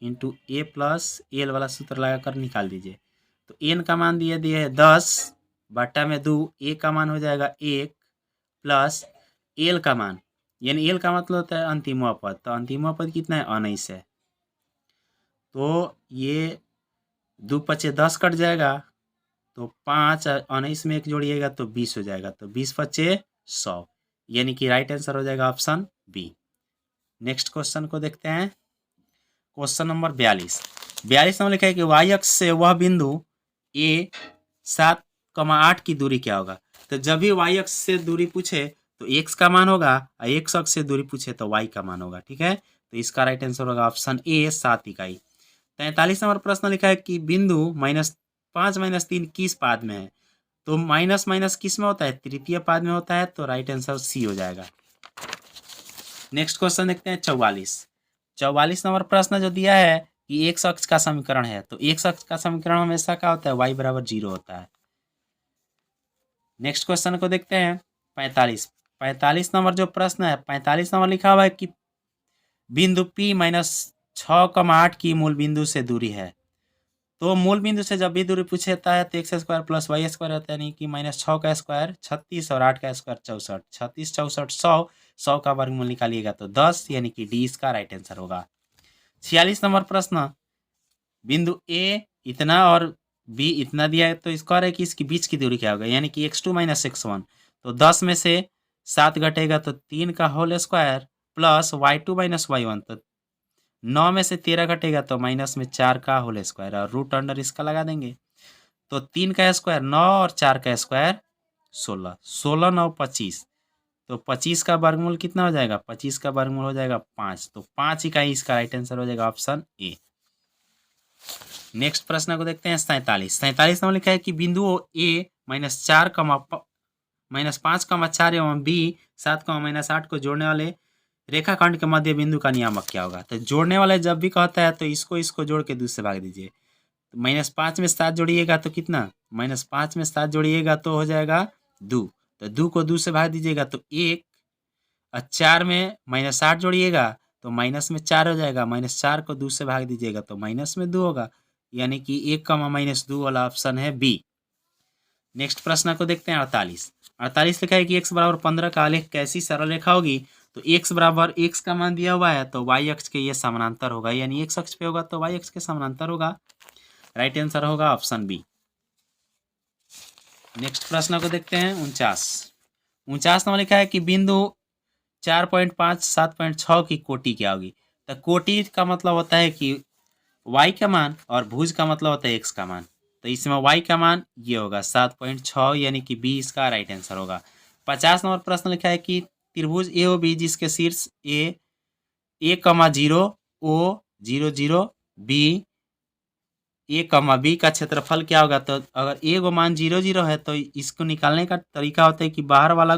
into a plus L वाला सूत्र लगाकर निकाल दीजिए। तो n का मान दिया है 10 बटा में 2, a का मान हो जाएगा 1 प्लस एल का मान, यानी एल का मतलब होता है अंतिमवा पद, तो अंतिमवा पद कितना है 19 है, तो ये 2 5 10 कट जाएगा, तो 5 19 में 1 जोड़िएगा तो 20 हो जाएगा, तो 20 5 100, यानी कि राइट आंसर हो जाएगा ऑप्शन बी। नेक्स्ट क्वेश्चन को देखते हैं। क्वेश्चन नंबर 42 नंबर लिखा है कि y अक्ष से वह बिंदु a 7,8 की दूरी क्या होगा। तो जब भी y अक्ष से दूरी पूछे तो x का मान होगा, और x अक्ष से दूरी पूछे तो y का मान होगा, ठीक है। तो इसका राइट आंसर होगा ऑप्शन ए 7 इकाई। 43 नंबर प्रश्न लिखा है कि बिंदु 5 माइनस 3 किस पाद में है? तो माइनस माइनस किस में होता है? तृतीय पाद में होता है, तो राइट आंसर सी हो जाएगा। नेक्स्ट क्वेश्चन देखते हैं 44 नंबर प्रश्न जो दिया है कि एक्स अक्ष का समीकरण है, तो एक्स अक्ष का समीकरण हमेशा क्या होता है? y बराबर 0 होता है। नेक्स्ट क्वेश्चन को देखते हैं 45 नंबर जो प्रश्न है, 45 नंबर लिखा हुआ है कि बिंदु P माइनस 6,8 की मूल बिंदु से दूरी है। तो मूल बिंदु से जब भी दूरी पूछता है तो X square plus Y square होता है, यानी कि माइनस 6 का स्क्वायर 36 और 8 का स्क्वायर 64, 36 64 100 का वर्गमूल निकालिएगा तो 10, यानी कि डी इसका राइट आंसर होगा। 46 नंबर प्रश्न, बिंदु ए इतना और बी इतना दिया है, तो इसका है कि इसके बीच की दूरी क्या होगा? यानी कि x2 माइनस x1, तो 10 में से 7 घटेगा तो 3 का whole square plus y2 minus y1, तो 9 में से 13 घटेगा तो माइनस में 4 का होल स्क्वायर और रूट अंडर इसका लगा देंगे। तो 3 का स्क्वायर 9 और 4 का स्क्वायर 16, 16 9 25, तो 25 का वर्गमूल कितना हो जाएगा? 25 का वर्गमूल हो जाएगा 5, तो 5 इकाई इसका राइट आंसर हो जाएगा ऑप्शन ए। नेक्स्ट प्रश्न को देखते हैं 47 नंबर लिखा है कि बिंदु ए माइनस 5,4 एवं बी 7,-8 को जोड़ने वाले रेखाखंड के मध्य बिंदु का नियामक क्या होगा? तो जोड़ने वाले जब भी कहता है तो इसको जोड़ के 2 से भाग दीजिए। तो -5 में 7 जोड़िएगा तो कितना? -5 में 7 जोड़िएगा तो हो जाएगा 2, तो 2 को 2 से भाग दीजिएगा तो 1, और 4 में -8 जोड़िएगा तो माइनस में 4 हो जाएगा, -4 को 2 से भाग दीजिएगा तो माइनस में 2 होगा, यानी कि 1, -2 वाला ऑप्शन है बी। नेक्स्ट प्रश्न को देखते हैं 48 लिखा है कि x बराबर 15 का आलेख कैसी सरल रेखा होगी? तो x बराबर x का मान दिया हुआ है तो y अक्ष के ये समानांतर होगा, यानी x अक्ष पे होगा तो y अक्ष के समानांतर होगा, राइट आंसर होगा ऑप्शन बी। नेक्स्ट प्रश्न को देखते हैं 49 नंबर लिखा है कि बिंदु 4.5 7.6 की कोटि क्या होगी? तो कोटि का मतलब होता है कि y का मान और भुज का मतलब होता है x का मान, तो इसमें y का मान ये होगा 7.6, यानी कि बी इसका राइट आंसर होगा। 50 नंबर प्रश्न लिखा है कि त्रिभुज ए ओ बी जिसके शीर्ष ए 0 ओ 0 0 बी बी का क्षेत्रफल क्या होगा? तो अगर ए को मान 0 0 है तो इसको निकालने का तरीका होता है कि बाहर वाला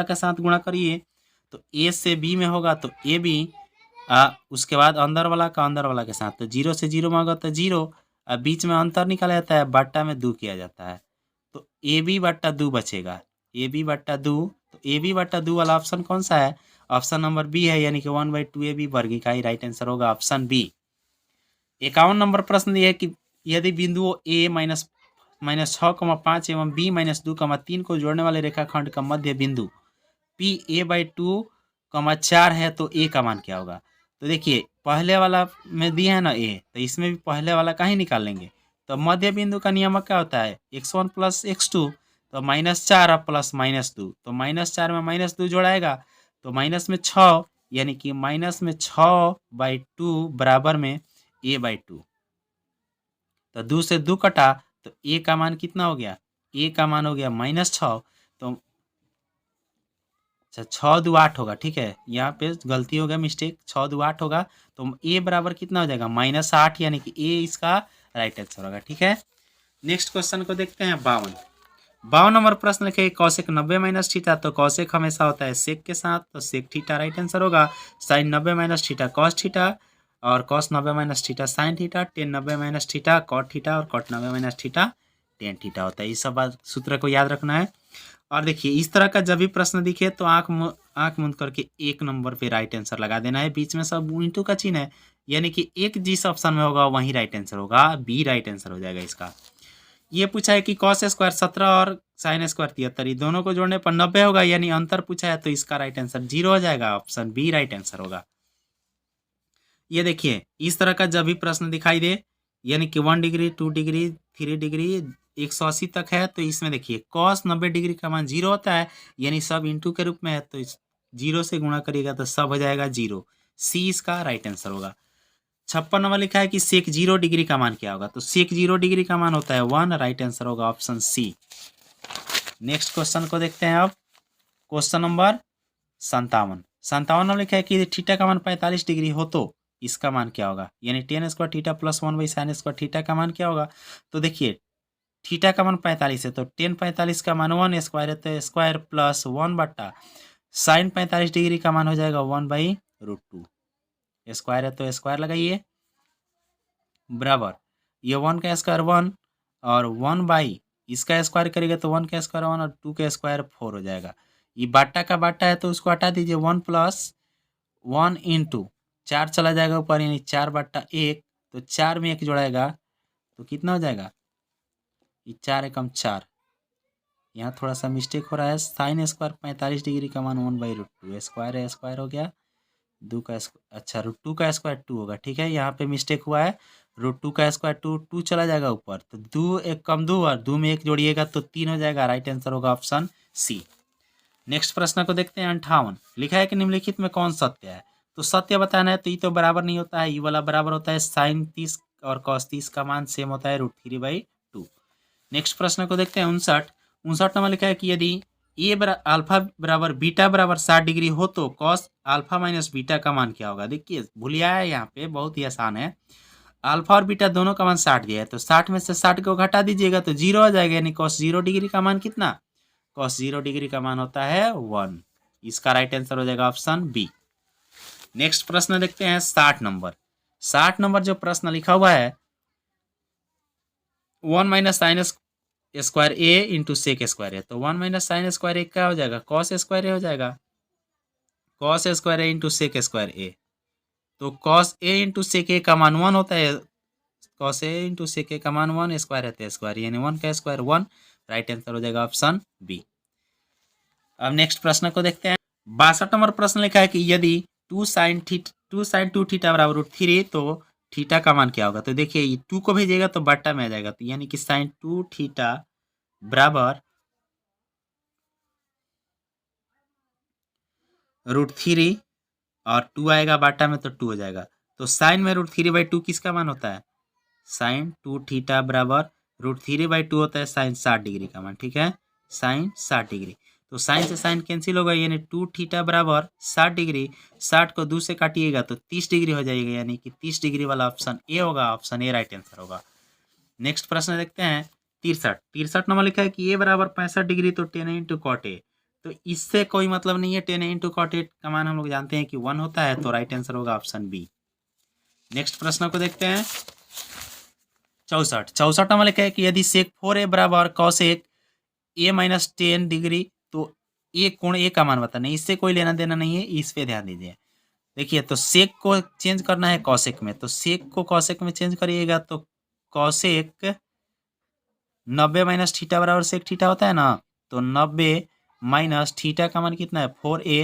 के साथ गुणा करिए, तो ए से बी में होगा तो ए बी, उसके बाद अंदर वाला के साथ, तो 0 से 0 में होगा तो 0, बीच में अंतर निकाला जाता है, बट्टा में 2 किया जाता है, तो ए बी बट्टा 2 बचेगा, ए बी बट्टा 2, तो ए बी बट्टा 2 वाला ऑप्शन कौन सा है? ऑप्शन नंबर बी है, यानी कि 1/2 ए बी वर्ग इकाई, राइट आंसर होगा ऑप्शन बी। 51 नंबर प्रश्न ये है कि यदि बिंदुओं ए -6,5 एवं बी -2,3 को जोड़ने वाले रेखाखंड का मध्य बिंदु पी a/2,4 है तो ए का मान क्या होगा? तो देखिए पहले वाला में दिया है ना ए, तो इसमें भी पहले वाला का ही निकाल लेंगे, तो मध्य बिंदु का नियमक क्या होता है? x1 प्लस x2, तो -4 प्लस -2, तो -4 में -2 जोड़ाएगा तो माइनस में 6, यानी कि -6/2 बराबर में a/2, तो 2 से 2 कटा तो ए का मान कितना हो गया? ए का मान हो गया -6, तो अच्छा 6 2 8 होगा, ठीक है, यहाँ पे गलती हो गया, मिस्टेक, 6 2 8 होगा, तो ए बराबर कितना हो जाएगा? -8, यानी कि ए इसका राइट आंसर होगा, ठीक है। नेक्स्ट क्वेश्चन को देखते हैं 52 नंबर प्रश्न लिखे कौशिक 90 माइनस थीटा, तो कौशिक हमेशा होता है सेक के साथ, तो सेक थीटा राइट आंसर होगा। Sine 90 minus theta cos theta, और cos 90 minus theta sine theta, tan 90 minus theta cot theta, और cot 90 minus theta tan theta होता है। ये सब बात सूत्र को याद रखना है। और देखिए इस तरह का जब भी प्रश्न दिखे तो आंख मूंद करके 1 नंबर पे राइट आंसर लगा देना है, बीच में सब इंटू का चिन्ह है, यानी कि एक जिस ऑप्शन में होगा वही राइट आंसर होगा, बी राइट आंसर हो जाएगा इसका। ये पूछा है कि कॉस स्क्वायर 17 और साइन स्क्वायर 73, दोनों को जोड़ने पर 90 होगा, यानी अंतर पूछा है तो इसका राइट आंसर 0 हो जाएगा, ऑप्शन बी राइट आंसर होगा। ये देखिए इस तरह का जब भी प्रश्न दिखाई दे, यानी कि 1 डिग्री 2 डिग्री 3 डिग्री 180 तक है, तो इसमें देखिए कॉस 90 डिग्री का मान 0 होता है, यानी सब इंटू के रूप में है, तो 0 से गुणा करिएगा तो सब हो जाएगा 0, सी इसका राइट आंसर होगा। 56 नंबर लिखा है कि सेक 0 डिग्री का मान क्या होगा? तो सेक 0 डिग्री का मान होता है 1, राइट आंसर होगा ऑप्शन सी। नेक्स्ट क्वेश्चन को देखते हैं अब, क्वेश्चन नंबर 57 नंबर लिखा है कि थीटा का मान 45 डिग्री हो तो इसका मान क्या होगा? यानी tan² theta plus 1/sin² theta का मान क्या होगा? तो देखिए थीटा का मान 45 है तो टेन 45 का मान 1 स्क्वायर है तो स्क्वायर प्लस 1 बट्टा साइन 45 डिग्री का मान हो जाएगा 1/√2। स्क्वायर है तो स्क्वायर लगाइए बराबर ये 1 का स्क्वायर 1 और 1 बाई इसका स्क्वायर करेगा तो 1 का स्क्वायर 1 और 2 का स्क्वायर 4 हो जाएगा। ये बाटा का बाटा है तो उसको हटा दीजिए 1 प्लस 1 इंटू 4 चला जाएगा ऊपर यानी 4/1 तो 4 में 1 जोड़ाएगा तो कितना हो जाएगा ये 4 एकम 4। यहाँ थोड़ा सा मिस्टेक हो रहा है साइन स्क्वायर 45 डिग्री का मान 1/√2 स्क्वायर है स्क्वायर हो गया दो का अच्छा √2 का स्क्वायर 2 होगा ठीक है। यहाँ पे मिस्टेक हुआ है √2 का स्क्वायर 2 चला जाएगा ऊपर तो 2 एक कम 2 और 2 में 1 जोड़िएगा तो 3 हो जाएगा। राइट आंसर होगा ऑप्शन सी। नेक्स्ट प्रश्न को देखते हैं 58 लिखा है कि निम्नलिखित में कौन सत्य है। तो सत्य बताना है तो ये तो बराबर नहीं होता है ये वाला बराबर होता है साइन 30 और कॉस 30 का मान सेम होता है √3/2। नेक्स्ट प्रश्न को देखते हैं 59 नंबर लिखा है कि यदि ए अल्फा बराबर बीटा बराबर 60 डिग्री हो तो कॉस अल्फा माइनस बीटा का मान क्या होगा। देखिए भूलिया है यहाँ पे बहुत ही आसान है अल्फा और बीटा दोनों का मान 60 दिया है तो 60 में से 60 को घटा दीजिएगा तो 0 आ जाएगा यानी कॉस 0 डिग्री का मान कितना कॉस 0 डिग्री का मान होता है 1। इसका राइट आंसर हो जाएगा ऑप्शन बी। नेक्स्ट प्रश्न देखते हैं 60 नंबर जो प्रश्न लिखा हुआ है 1 माइनस साइन स्क्वायर ए इंटू सेक स्क्वायर है तो 1 माइनस साइन स्क्वायर ए क्या हो जाएगा कॉस स्क्वायर ए हो जाएगा कॉस स्क्वायर ए इंटू सेक स्क्वायर ए तो कॉस ए इंटू सेक ए का मान 1 होता है कॉस ए इंटू सेक ए का मान 1 स्क्वायर है तो स्क्वायर यानी 1 का स्क्वायर 1। राइट आंसर हो जाएगा ऑप्शन बी। अब नेक्स्ट प्रश्न को देखते हैं 62 नंबर प्रश्न लिखा है कि यदि 2 साइन 2 थीटा बराबर √3 तो थीटा का मान क्या होगा। तो देखिए ये 2 को भेजिएगा तो बट्टा में आ जाएगा तो यानी कि साइन 2 थीटा बराबर √3 और 2 आएगा बाटा में तो 2 हो जाएगा तो साइन में √3/2 किसका मान होता है साइन 2 थीटा बराबर √3/2 होता है साइन 60 डिग्री का मान ठीक है साइन 60 डिग्री तो साइन से साइन कैंसिल होगा यानी 2 थीटा बराबर 60 डिग्री 60 को 2 से काटिएगा तो 30 डिग्री हो जाएगा यानी कि 30 डिग्री वाला ऑप्शन ए होगा ऑप्शन ए राइट आंसर होगा। नेक्स्ट प्रश्न देखते हैं 63 नंबर लिखा है कि ए बराबर 65 डिग्री तो 10 इंटू कॉट ए तो इससे कोई मतलब नहीं है 10 इंटू कॉट ए का मान हम लोग जानते हैं कि 1 होता है तो राइट आंसर होगा ऑप्शन बी। नेक्स्ट प्रश्न को देखते हैं 64 नंबर लिखा है कि यदि सेक 4a बराबर कॉस एक ए माइनस 10 डिग्री तो ए कोण ए का मान बताना इससे कोई लेना देना नहीं है इस पे ध्यान दीजिए। देखिए तो सेक को चेंज करना है कॉसेक में तो सेक को कॉसेक में चेंज करिएगा तो कॉसेक 90 माइनस थीटा बराबर सेक थीटा होता है ना तो 90 माइनस थीटा का मान कितना है 4a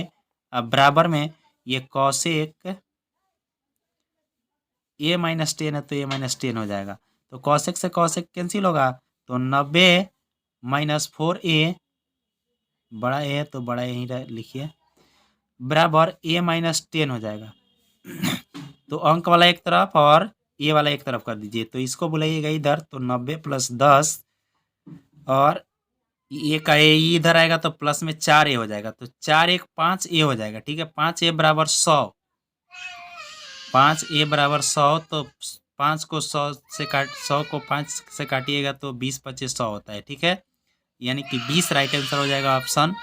अब बराबर में ये कॉसेक ए माइनस 10 है तो ए माइनस 10 हो जाएगा तो कॉसेक से कॉसेक कैंसिल होगा तो 90 माइनस 4a बड़ा ए है तो बड़ा ए ही लिखिए बराबर ए माइनस 10 हो जाएगा तो अंक वाला एक तरफ और ए वाला एक तरफ कर दीजिए तो इसको बुलाइएगा इधर तो 90 प्लस 10 और ए का ए इधर आएगा तो प्लस में 4a हो जाएगा तो 4 1 5a हो जाएगा ठीक है 5a बराबर 100 5a बराबर 100 तो 5 को 100 से काट 100 को 5 से काटिएगा तो 20 25 100 होता है ठीक है यानी कि 20 राइट आंसर हो जाएगा ऑप्शन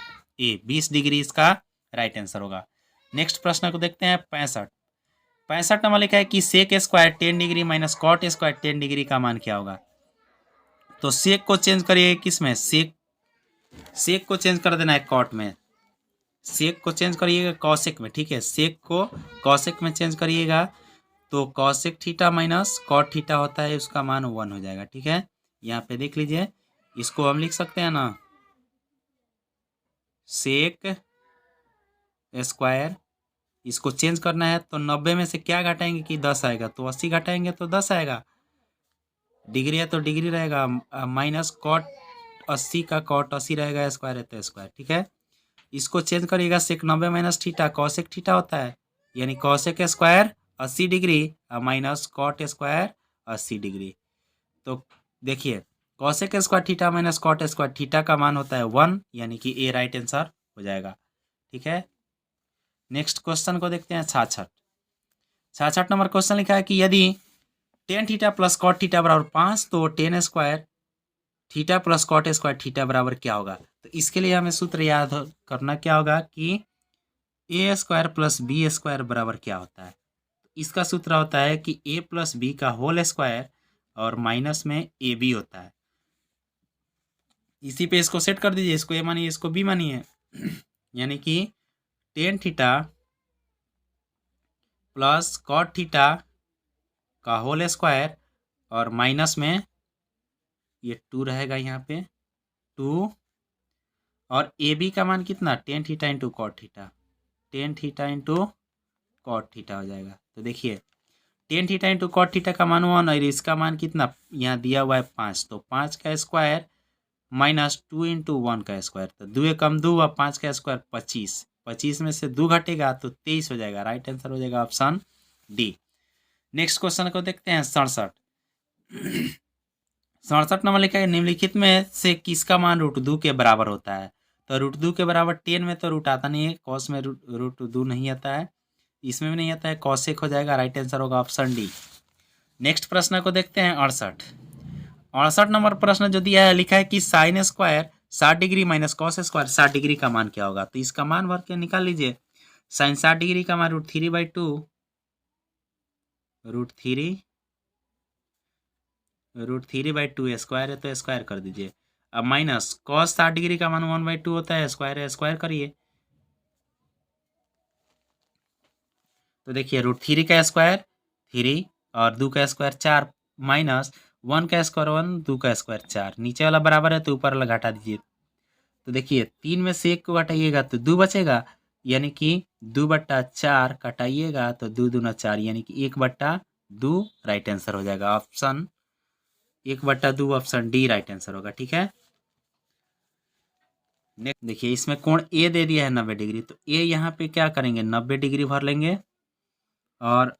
ए 20 डिग्री इसका राइट आंसर होगा। नेक्स्ट प्रश्न को देखते हैं 65 नंबर लिखा है कि sec square 10 degree minus cot square 10 degree का मान क्या होगा। तो सेक को चेंज करिए किस में सेक को चेंज कर देना है कॉट में सेक को चेंज करिएगा कॉसेक में ठीक है सेक को कॉसेक में चेंज करिएगा तो cosec theta minus cot theta होता है उसका मान 1 हो जाएगा ठीक है। यहाँ पे देख लीजिए इसको हम लिख सकते हैं ना सेक स्क्वायर इसको चेंज करना है तो 90 में से क्या घटाएंगे कि 10 आएगा तो 80 घटाएंगे तो 10 आएगा डिग्री है तो डिग्री रहेगा माइनस कॉट 80 का कॉट 80 रहेगा स्क्वायर है तो स्क्वायर ठीक है। इसको चेंज करिएगा sec 90 minus theta cosec theta होता है यानी cosec square 80 degree minus cot square 80 degree तो देखिए cosec square theta minus cot square theta का मान होता है 1 यानी कि ए राइट आंसर हो जाएगा ठीक है। नेक्स्ट क्वेश्चन को देखते हैं 66 नंबर क्वेश्चन लिखा है कि यदि 10 थीटा प्लस कॉट थीटा बराबर 5 तो 10 square theta plus cot square theta बराबर क्या होगा। तो इसके लिए हमें सूत्र याद करना क्या होगा कि ए स्क्वायर प्लस बी स्क्वायर बराबर क्या होता है। इसका सूत्र होता है कि ए प्लस बी का होल स्क्वायर और माइनस में ए बी होता है। इसी पे इसको सेट कर दीजिए, इसको ए मानिए इसको बी मानिए यानी कि tan theta plus cot theta का होल स्क्वायर और माइनस में ये 2 रहेगा यहाँ पे 2 और ए बी का मान कितना tan theta into cot theta, tan theta into cot theta हो जाएगा। तो देखिए tan theta into cot theta का मान 1 और इसका मान कितना यहाँ दिया हुआ है 5, तो 5 का स्क्वायर माइनस 2 इंटू 1 का स्क्वायर, तो 2 एकम 2 और 5 का स्क्वायर 25, 25 में से 2 घटेगा तो 23 हो जाएगा। राइट आंसर हो जाएगा ऑप्शन डी। नेक्स्ट क्वेश्चन को देखते हैं 67। 67 नंबर लिखा है निम्नलिखित में से किसका मान √2 के बराबर होता है। तो √2 के बराबर 10 में तो रूट आता नहीं है, कॉस में √2 नहीं आता है, इसमें भी नहीं आता है, कॉसेक हो जाएगा। राइट आंसर होगा ऑप्शन डी। नेक्स्ट प्रश्न को देखते हैं 68। 68 नंबर प्रश्न जो दिया है लिखा है कि sine square 60 degree minus cos square 60 degree का मान क्या होगा। तो इसका मान भर के निकाल लीजिए। साइन 60 डिग्री का मान √3/2 √3/2 स्क्वायर है तो स्क्वायर कर दीजिए। अब माइनस कॉस 60 डिग्री का मान 1/2 होता है, स्क्वायर है स्क्वायर करिए। तो देखिए √3 का स्क्वायर 3 और 2 का स्क्वायर 4 माइनस 1 का स्क्वायर 1 2 का स्क्वायर 4, नीचे वाला बराबर है तो ऊपर वाला घटा दीजिए। तो देखिए 3 में से 1 को घटाइएगा तो 2 बचेगा, यानी कि 2/4 घटाइएगा तो 2 दूना 4 यानी कि 1/2 राइट आंसर हो जाएगा। Option 1/2 option D right answer होगा। ठीक है, नेक्स्ट देखिए इसमें कोण ए दे दिया है 90 डिग्री, तो ए यहाँ पे क्या करेंगे 90 डिग्री भर लेंगे और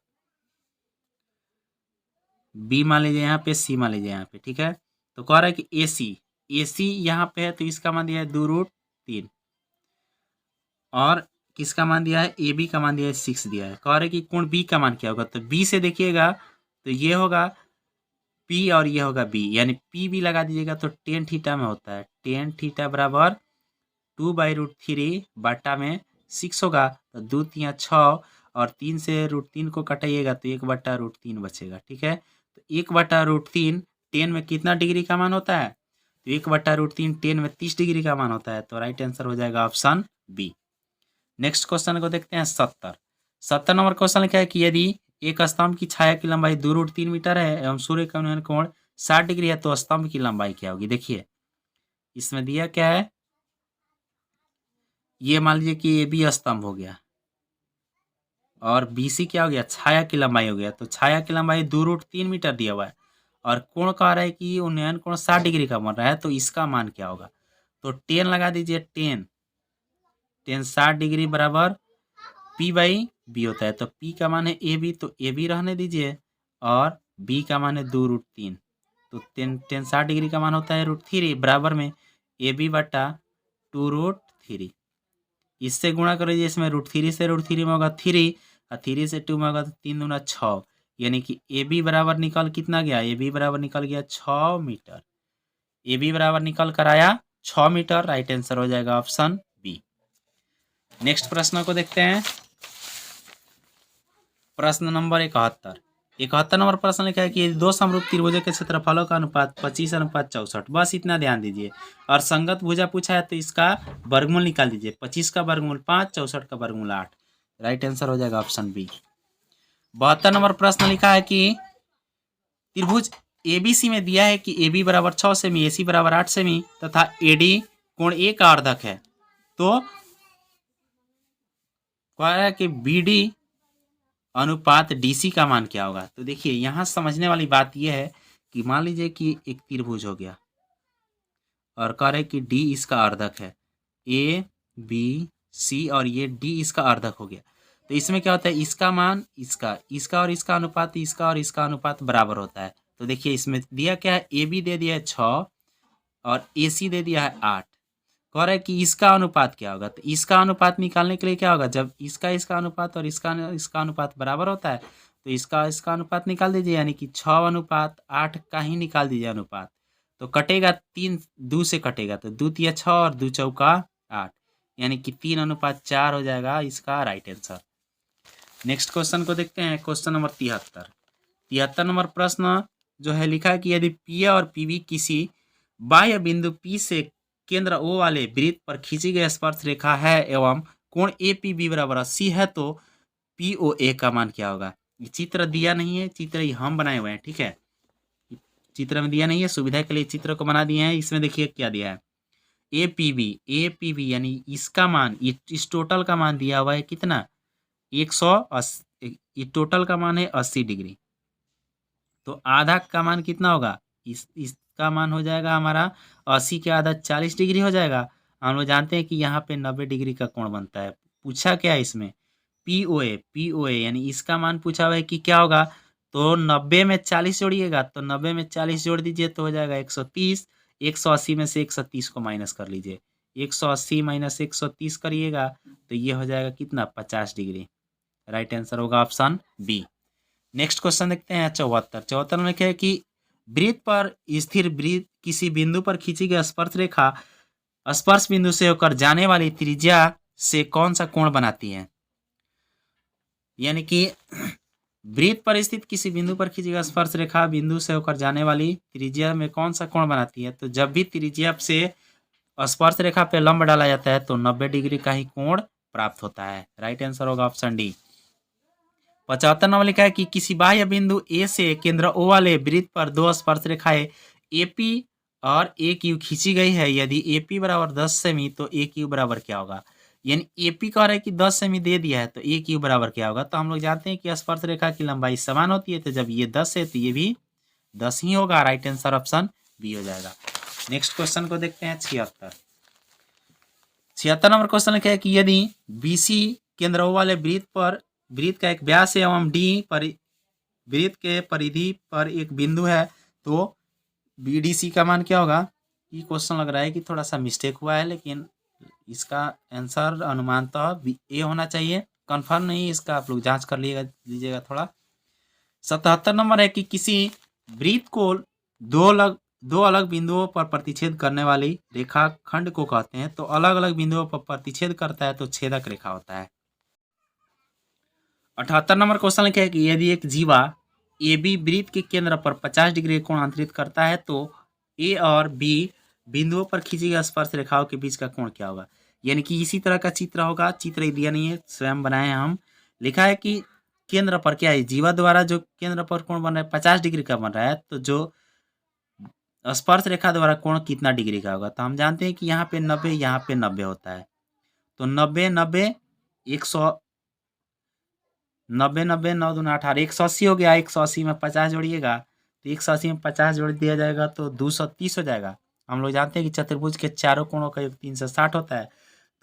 बी मान लीजिए यहाँ पे, सी मान लीजिए यहाँ पे। ठीक है, तो कह रहा है कि ए सी यहाँ पे है तो इसका मान दिया है 2√3 और किसका मान दिया है ए बी का मान दिया है 6 दिया है। कह रहा है कि कोण बी का मान क्या होगा। तो बी से देखिएगा तो ये होगा पी और ये होगा बी, यानी पी भी लगा दीजिएगा तो टेन थीटा में होता है। टेन थीटा बराबर 2/√3 बटा में 6 होगा, तो 2 3 6 और 3 से √3 को कटाइएगा तो 1/√3 बचेगा। ठीक है, तो 1/√3 10 में कितना डिग्री का मान होता है, तो 1/√3 10 में 30 डिग्री का मान होता है, तो राइट आंसर हो जाएगा ऑप्शन बी। नेक्स्ट क्वेश्चन को देखते हैं 70 नंबर क्वेश्चन लिखा है कि यदि एक स्तंभ की छाया की लंबाई 2√3 मीटर है एवं सूर्य का उन्नयन कोण 60 डिग्री है तो स्तंभ की लंबाई क्या होगी। देखिए इसमें दिया क्या है, ये मान लीजिए कि ये बी स्तंभ हो गया और BC क्या हो गया छाया की लंबाई हो गया। तो छाया की लंबाई 2√3 मीटर दिया हुआ है और कोण कह रहा है कि उन्नयन कोण 60 डिग्री का बन रहा है, तो इसका मान क्या होगा। तो 10 लगा दीजिए, 10 60 डिग्री बराबर P/B होता है। तो P का मान है AB, तो AB रहने दीजिए और B का मान है 2√3, तो 10 60 डिग्री का मान होता है √3 बराबर में AB बटा 2√3। इससे गुणा कर लीजिए, इसमें √3 से √3 में होगा 3 और 3 से 2 में होगा तो 3 दूना 6, यानी कि AB बराबर निकल कितना गया, AB बराबर निकल गया 6 मीटर। AB बराबर निकल कर आया 6 मीटर। राइट आंसर हो जाएगा ऑप्शन बी। नेक्स्ट प्रश्न को देखते हैं प्रश्न नंबर 71 नंबर प्रश्न लिखा है कि दो समरूप त्रिभुजों के क्षेत्रफलों का अनुपात 25:64। बस इतना ध्यान दीजिए। और संगत भुजा पूछा है तो इसका वर्गमूल निकाल दीजिए। 25 का वर्गमूल 5, 64 का वर्गमूल 8। राइट आंसर हो जाएगा ऑप्शन बी। 72 नंबर प्रश्न लिखा है कि त्रिभुज ABC में दिया है कि AB बराबर 6 सेमी, AC बराबर 8 सेमी तथा AD कोण A का अर्धक है, तो कह रहा है कि BD अनुपात DC का मान क्या होगा। तो देखिए यहाँ समझने वाली बात यह है कि मान लीजिए कि एक त्रिभुज हो गया और कह रहे कि D इसका अर्धक है, ABC और ये D इसका अर्धक हो गया। तो इसमें क्या होता है, इसका मान इसका और इसका अनुपात इसका और इसका अनुपात बराबर होता है। तो देखिए इसमें दिया क्या है, AB दे दिया है 6 और AC दे दिया है 8। कह रहा है कि इसका अनुपात क्या होगा। तो इसका अनुपात निकालने के लिए क्या होगा, जब इसका अनुपात और इसका अनुपात बराबर होता है तो इसका अनुपात निकाल दीजिए, यानी कि 6:8 का ही निकाल दीजिए अनुपात। तो कटेगा 3 2 से कटेगा तो 2 तिया 6 और 2 चौका 8 यानी कि 3:4 हो जाएगा इसका राइट आंसर। नेक्स्ट क्वेश्चन को देखते हैं, क्वेश्चन नंबर 73 नंबर प्रश्न जो है लिखा है कि यदि पी और पीबी किसी बाह्य बिंदु पी से केंद्र ओ वाले वृत्त पर खींची गई स्पर्श रेखा है एवं कोण ए पी बी बराबर 80 है तो पी ओ ए का मान क्या होगा। ये चित्र दिया नहीं है, चित्र ये हम बनाए हुए हैं, ठीक है, चित्र में दिया नहीं है, सुविधा के लिए चित्र को बना दिए हैं। इसमें देखिए क्या दिया है, ए पी बी यानी इसका मान, इस टोटल का मान दिया हुआ है कितना 180, ये टोटल का मान है 80 डिग्री, तो आधा का मान कितना होगा, इसका मान हो जाएगा हमारा 80 के आधा 40 डिग्री हो जाएगा। हम लोग जानते हैं कि यहाँ पे 90 डिग्री का कोण बनता है। पूछा क्या है इसमें, पी ओ ए यानी इसका मान पूछा हुआ है कि क्या होगा, तो 90 में 40 जोड़िएगा, तो 90 में 40 जोड़ दीजिए तो हो जाएगा 130, 180 में से 130 को माइनस कर लीजिए, 180 माइनस 130 करिएगा तो ये हो जाएगा कितना 50 डिग्री। राइट आंसर होगा ऑप्शन बी। नेक्स्ट क्वेश्चन देखते हैं 74 में क्या है कि वृत्त पर स्थिर वृत्त किसी बिंदु पर खींची गई स्पर्श रेखा स्पर्श बिंदु से होकर जाने वाली त्रिज्या से कौन सा कोण बनाती है। यानी कि वृत्त पर स्थित किसी बिंदु पर खींची गई स्पर्श रेखा बिंदु से होकर जाने वाली त्रिज्या में कौन सा कोण बनाती है। तो जब भी त्रिज्या से स्पर्श रेखा पे लंब डाला जाता है तो 90 डिग्री का ही कोण प्राप्त होता है। राइट आंसर होगा ऑप्शन डी। 75 नंबर लिखा है कि किसी बाह्य बिंदु ए से केंद्र ओ वाले वृत्त पर दो स्पर्श रेखाएं एपी और ए क्यू खींची गई है। यदि एपी बराबर 10 सेमी तो ए क्यू बराबर क्या होगा। यानी एपी कह रहा है कि 10 सेमी दे दिया है तो ए क्यू बराबर क्या होगा। तो हम लोग जानते हैं कि स्पर्श रेखा की लंबाई समान होती है, तो जब ये 10 है तो ये भी 10 ही होगा। राइट आंसर ऑप्शन बी हो जाएगा। नेक्स्ट क्वेश्चन को देखते हैं 76 नंबर क्वेश्चन लिखा है कि यदि बीसी केंद्र ओ वाले वृत्त का एक व्यास एवं डी पर वृत्त के परिधि पर एक बिंदु है तो बीडीसी का मान क्या होगा। ये क्वेश्चन लग रहा है कि थोड़ा सा मिस्टेक हुआ है, लेकिन इसका आंसर अनुमान तो ए होना चाहिए, कंफर्म नहीं, इसका आप लोग जांच कर लीजिएगा थोड़ा। 77 नंबर है कि किसी वृत्त को दो अलग बिंदुओं पर प्रतिच्छेद करने वाली रेखा खंड को कहते हैं। तो अलग अलग बिंदुओं पर प्रतिच्छेद करता है तो छेदक रेखा होता है। 78 नंबर क्वेश्चन लिखा है कि यदि एक जीवा ए बी वृत्त के केंद्र पर 50 डिग्री कोण अंतरित करता है तो ए और बी बिंदुओं पर खींची गई स्पर्श रेखाओं के बीच का कोण क्या होगा। यानी कि इसी तरह का चित्र होगा, चित्र दिया नहीं है, स्वयं बनाए हैं हम। लिखा है कि केंद्र पर क्या है, जीवा द्वारा जो केंद्र पर कोण बन रहा है 50 डिग्री का बन रहा है, तो जो स्पर्श रेखा द्वारा कोण कितना डिग्री का होगा। तो हम जानते हैं कि यहाँ पे 90, यहाँ पे 90 होता है, तो 90 90 100 90 90 9 दूना 18 180 हो गया। 180 में 50 जोड़िएगा तो 180 में 50 जोड़ दिया जाएगा तो 230 हो जाएगा। हम लोग जानते हैं कि चतुर्भुज के चारों कोणों का योग 360 होता है,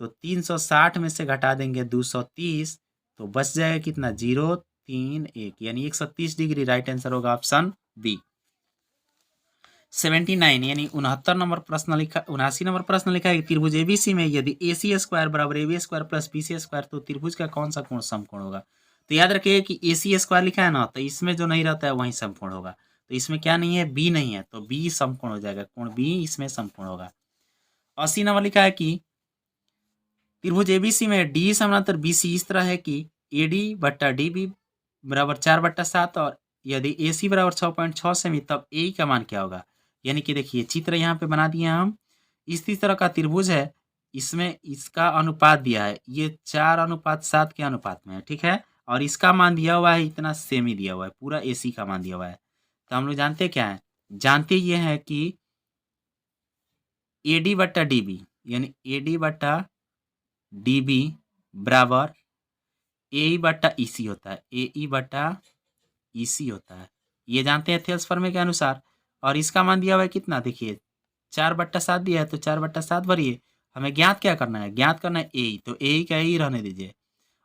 तो 360 में से घटा देंगे 230 तो बच जाएगा कितना 0 3 1 यानी 130 डिग्री। राइट आंसर होगा ऑप्शन बी। 79 यानी 79 नंबर प्रश्न लिखा 79 नंबर प्रश्न लिखा है कि त्रिभुज एबीसी में यदि AC स्क्वायर बराबर AB square plus BC square तो त्रिभुज का कौन सा कोण समकोण होगा। तो याद रखिए कि AC स्क्वायर लिखा है ना, तो इसमें जो नहीं रहता है वही समकोण होगा। तो इसमें क्या नहीं है, बी नहीं है, तो बी समकोण हो जाएगा, कोण बी इसमें समकोण होगा। 80 नंबर लिखा है कि त्रिभुज एबीसी में डी समानांतर BC इस तरह है कि AD बट्टा DB बराबर 4/7 और यदि AC बराबर 6.6 सेमी तब ए का मान क्या होगा। यानी कि देखिए चित्र यहाँ पे बना दिए हम, इस तरह का त्रिभुज है, इसमें इसका अनुपात दिया है, ये 4:7 के अनुपात में है, ठीक है, और इसका मान दिया हुआ है इतना सेमी दिया हुआ है, पूरा AC का मान दिया हुआ है। तो हम लोग जानते क्या है, जानते ये है कि AD बट्टा DB यानी AD बट्टा DB बराबर AE बट्टा EC होता है, AE बट्टा EC होता है, ये जानते हैं थेल्स फॉर्मूले के अनुसार। और इसका मान दिया हुआ है कितना, देखिए 4/7 दिया है तो 4/7 भरिए। हमें ज्ञात क्या करना है, ज्ञात करना है ए, तो ए का ही रहने दीजिए।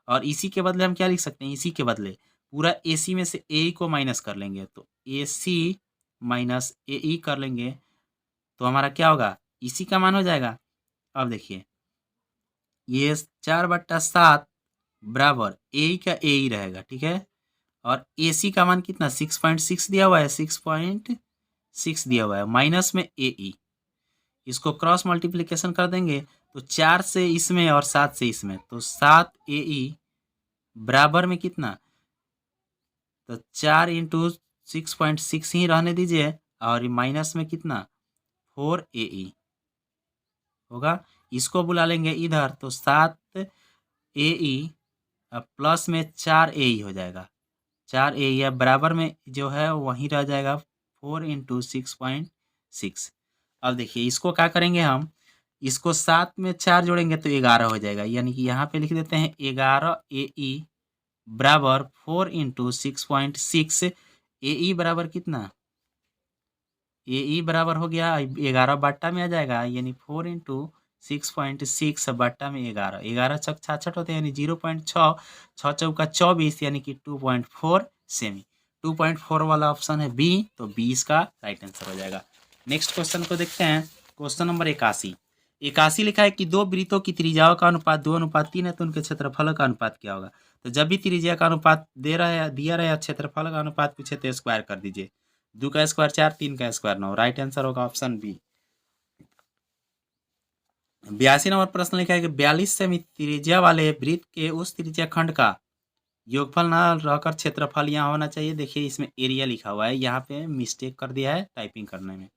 और इसी के बदले हम क्या लिख सकते हैं, इसी के बदले पूरा AC में से ए को माइनस कर लेंगे, तो AC माइनस AE कर लेंगे तो हमारा क्या होगा, इसी का मान हो जाएगा। अब देखिए ये 4/7 बराबर ए का ए ही रहेगा, ठीक है, और AC का मान कितना 6.6 दिया हुआ है, 6 दिया हुआ है, माइनस में AE, इसको क्रॉस मल्टीप्लिकेशन कर देंगे तो 4 से इसमें और 7 से इसमें, तो 7 AE बराबर में कितना, तो 4 इंटू 6.6 ही रहने दीजिए, और माइनस में कितना 4 AE होगा। इसको बुला लेंगे इधर, तो 7 AE प्लस में 4 AE हो जाएगा, 4 AE या बराबर में जो है वहीं रह जाएगा 4 इंटू 6.6। अब देखिए इसको क्या करेंगे हम, इसको 7 में 4 जोड़ेंगे तो 11 हो जाएगा, यानी कि यहाँ पे लिख देते हैं 11 AE बराबर 4 इंटू 6.6। AE बराबर कितना, AE बराबर हो गया 11 बट्टा में आ जाएगा, यानी 4 इंटू 6.6 बट्टा में 11, 11 छक 66 होते हैं, यानी 0.6, 6 चौका 24, यानी कि 2.4 सेमी। 2.4 वाला ऑप्शन है बी, तो बी इसका राइट आंसर हो जाएगा। नेक्स्ट क्वेश्चन को देखते हैं, क्वेश्चन नंबर 81। 81 लिखा है कि दो वृत्तों की त्रिज्याओं का अनुपात 2:3 है, तो उनके क्षेत्रफल का अनुपात क्या होगा। तो जब भी त्रिज्या का अनुपात दिया रहे क्षेत्रफल का अनुपात पूछे तो स्क्वायर कर दीजिए। 2 का स्क्वायर 4, 3 का स्क्वायर 9, राइट आंसर होगा ऑप्शन बी। 82 नंबर प्रश्न लिखा है कि 42 सेमी त्रिज्या वाले वृत्त के उस त्रिज्या खंड का योगफल ना रहकर क्षेत्रफल यहाँ होना चाहिए। देखिए इसमें एरिया लिखा हुआ है, यहाँ पे मिस्टेक कर दिया है टाइपिंग करने में।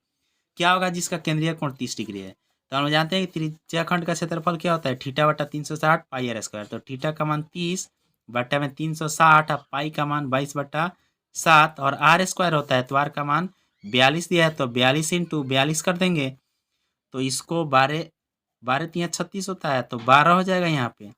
क्या होगा जिसका केंद्रीय कोण 30 डिग्री है। तो हम जानते हैं कि त्रिज्या खंड का क्षेत्रफल क्या होता है, थीटा बटा 360 पाई आर स्क्वायर। तो थीटा का मान 30 बट्टा में 360, पाई का मान 22/7, और आर स्क्वायर होता है तो आर का मान 42 दिया है, तो 42 इंटू 42 कर देंगे, तो इसको 12 3 36 होता है, तो 12 हो जाएगा यहाँ पे,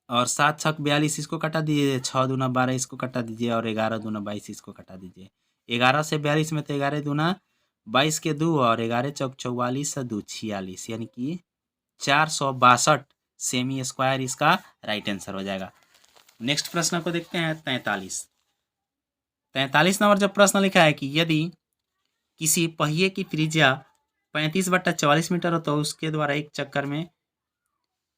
और 7 छक 42 इसको कटा दीजिए, 6 दूना 12 इसको कटा दीजिए, और 11 दूना 22 इसको कटा दीजिए। 11 से 42 में तो 11 दूना 22 के 2, और 11 चौक 44 से 2 46, यानी कि 462 सेमी स्क्वायर इसका राइट आंसर हो जाएगा। नेक्स्ट प्रश्न को देखते हैं 43। 43 नंबर जब प्रश्न लिखा है कि यदि किसी पहिए की त्रिज्या 35/44 मीटर हो तो उसके द्वारा एक चक्कर में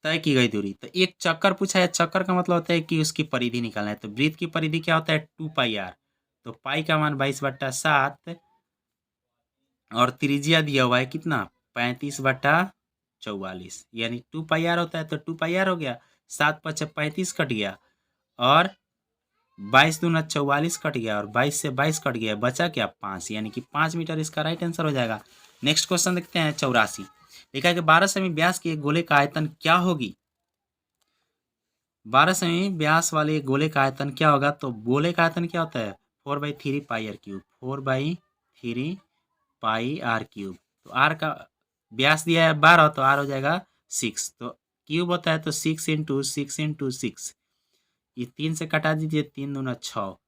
तय की गई दूरी, तो एक चक्कर पूछा है। चक्कर का मतलब होता है कि उसकी परिधि निकालना है। तो वृत्त की परिधि क्या होता है 2πr, तो पाई का मान 22/7, और त्रिज्या दिया हुआ है कितना 35/44, यानी 2πr होता है, तो 2πr हो गया, 7 × 5 = 35 कट गया, और 22 दूना 44 कट गया, और 22 से 22 कट गया, बचा क्या 5, यानी कि 5 मीटर इसका राइट आंसर हो जाएगा। नेक्स्ट क्वेश्चन देखते हैं 84। लिखा है कि 12 सेमी व्यास के एक गोले का आयतन क्या होगी। 12 सेमी व्यास वाले गोले का आयतन क्या होगा। तो गोले का आयतन क्या होता है 4/3 pi R cube, 4/3 pi R cube. तो आर का व्यास दिया है 12, तो आर हो जाएगा 6, तो क्यूब होता है तो 6 इंटू 6 इंटू 6, ये 3 से कटा दीजिए, 3 दूना 6,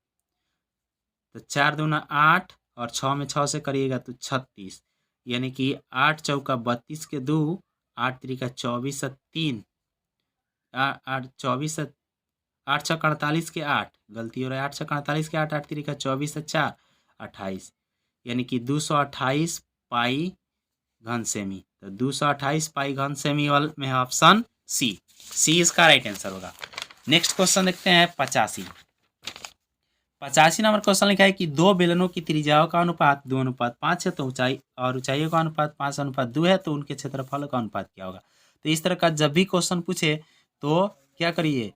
तो 4 दूना 8, और 6 में 6 से करिएगा तो 36, यानी कि 8 चौका 32 के 2, 8 त्रिका 24 से 3, 8 24 से 8 छक 48 के 8, गलती हो रहा है, 8 छक 48 के 8, 8 त्रिका 24 से 4, 28, यानी कि 228 पाई घन सेमी। तो 228 पाई घन सेमी वाल में है ऑप्शन सी, सी इसका राइट आंसर होगा। नेक्स्ट क्वेश्चन देखते हैं 85। 85 नंबर क्वेश्चन लिखा है कि दो बेलनों की त्रिज्याओं का अनुपात 2:5 है, तो ऊंचाई और ऊंचाइयों का अनुपात 5:2 है, तो उनके क्षेत्रफल का अनुपात क्या होगा। तो इस तरह का जब भी क्वेश्चन पूछे तो क्या करिए,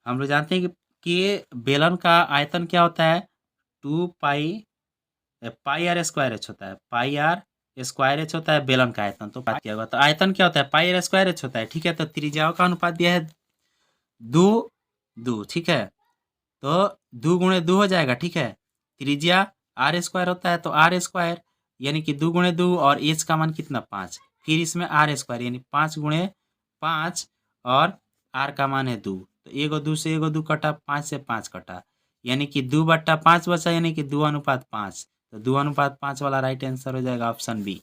हम लोग जानते हैं कि बेलन का आयतन क्या होता है 2 पाई आर स्क्वायर एच होता है, पाई आर स्क्वायर एच होता है बेलन का आयतन। तो क्या होगा, तो आयतन क्या होता है पाई आर स्क्वायर एच होता है, ठीक है। तो त्रिज्याओं का अनुपात दिया है 2 ठीक है, तो 2 × 2 हो जाएगा, ठीक है। त्रिज्या आर स्क्वायर होता है, तो आर स्क्वायर यानी कि 2 × 2, और एच का मान कितना 5, फिर इसमें आर स्क्वायर यानी 5 × 5, और आर का मान है 2, तो एगो 2 से एगो 2 कटा, 5 से 5 कटा, यानी कि 2/5 बचा, यानी कि 2:5, तो 2:5 वाला राइट आंसर हो जाएगा ऑप्शन बी।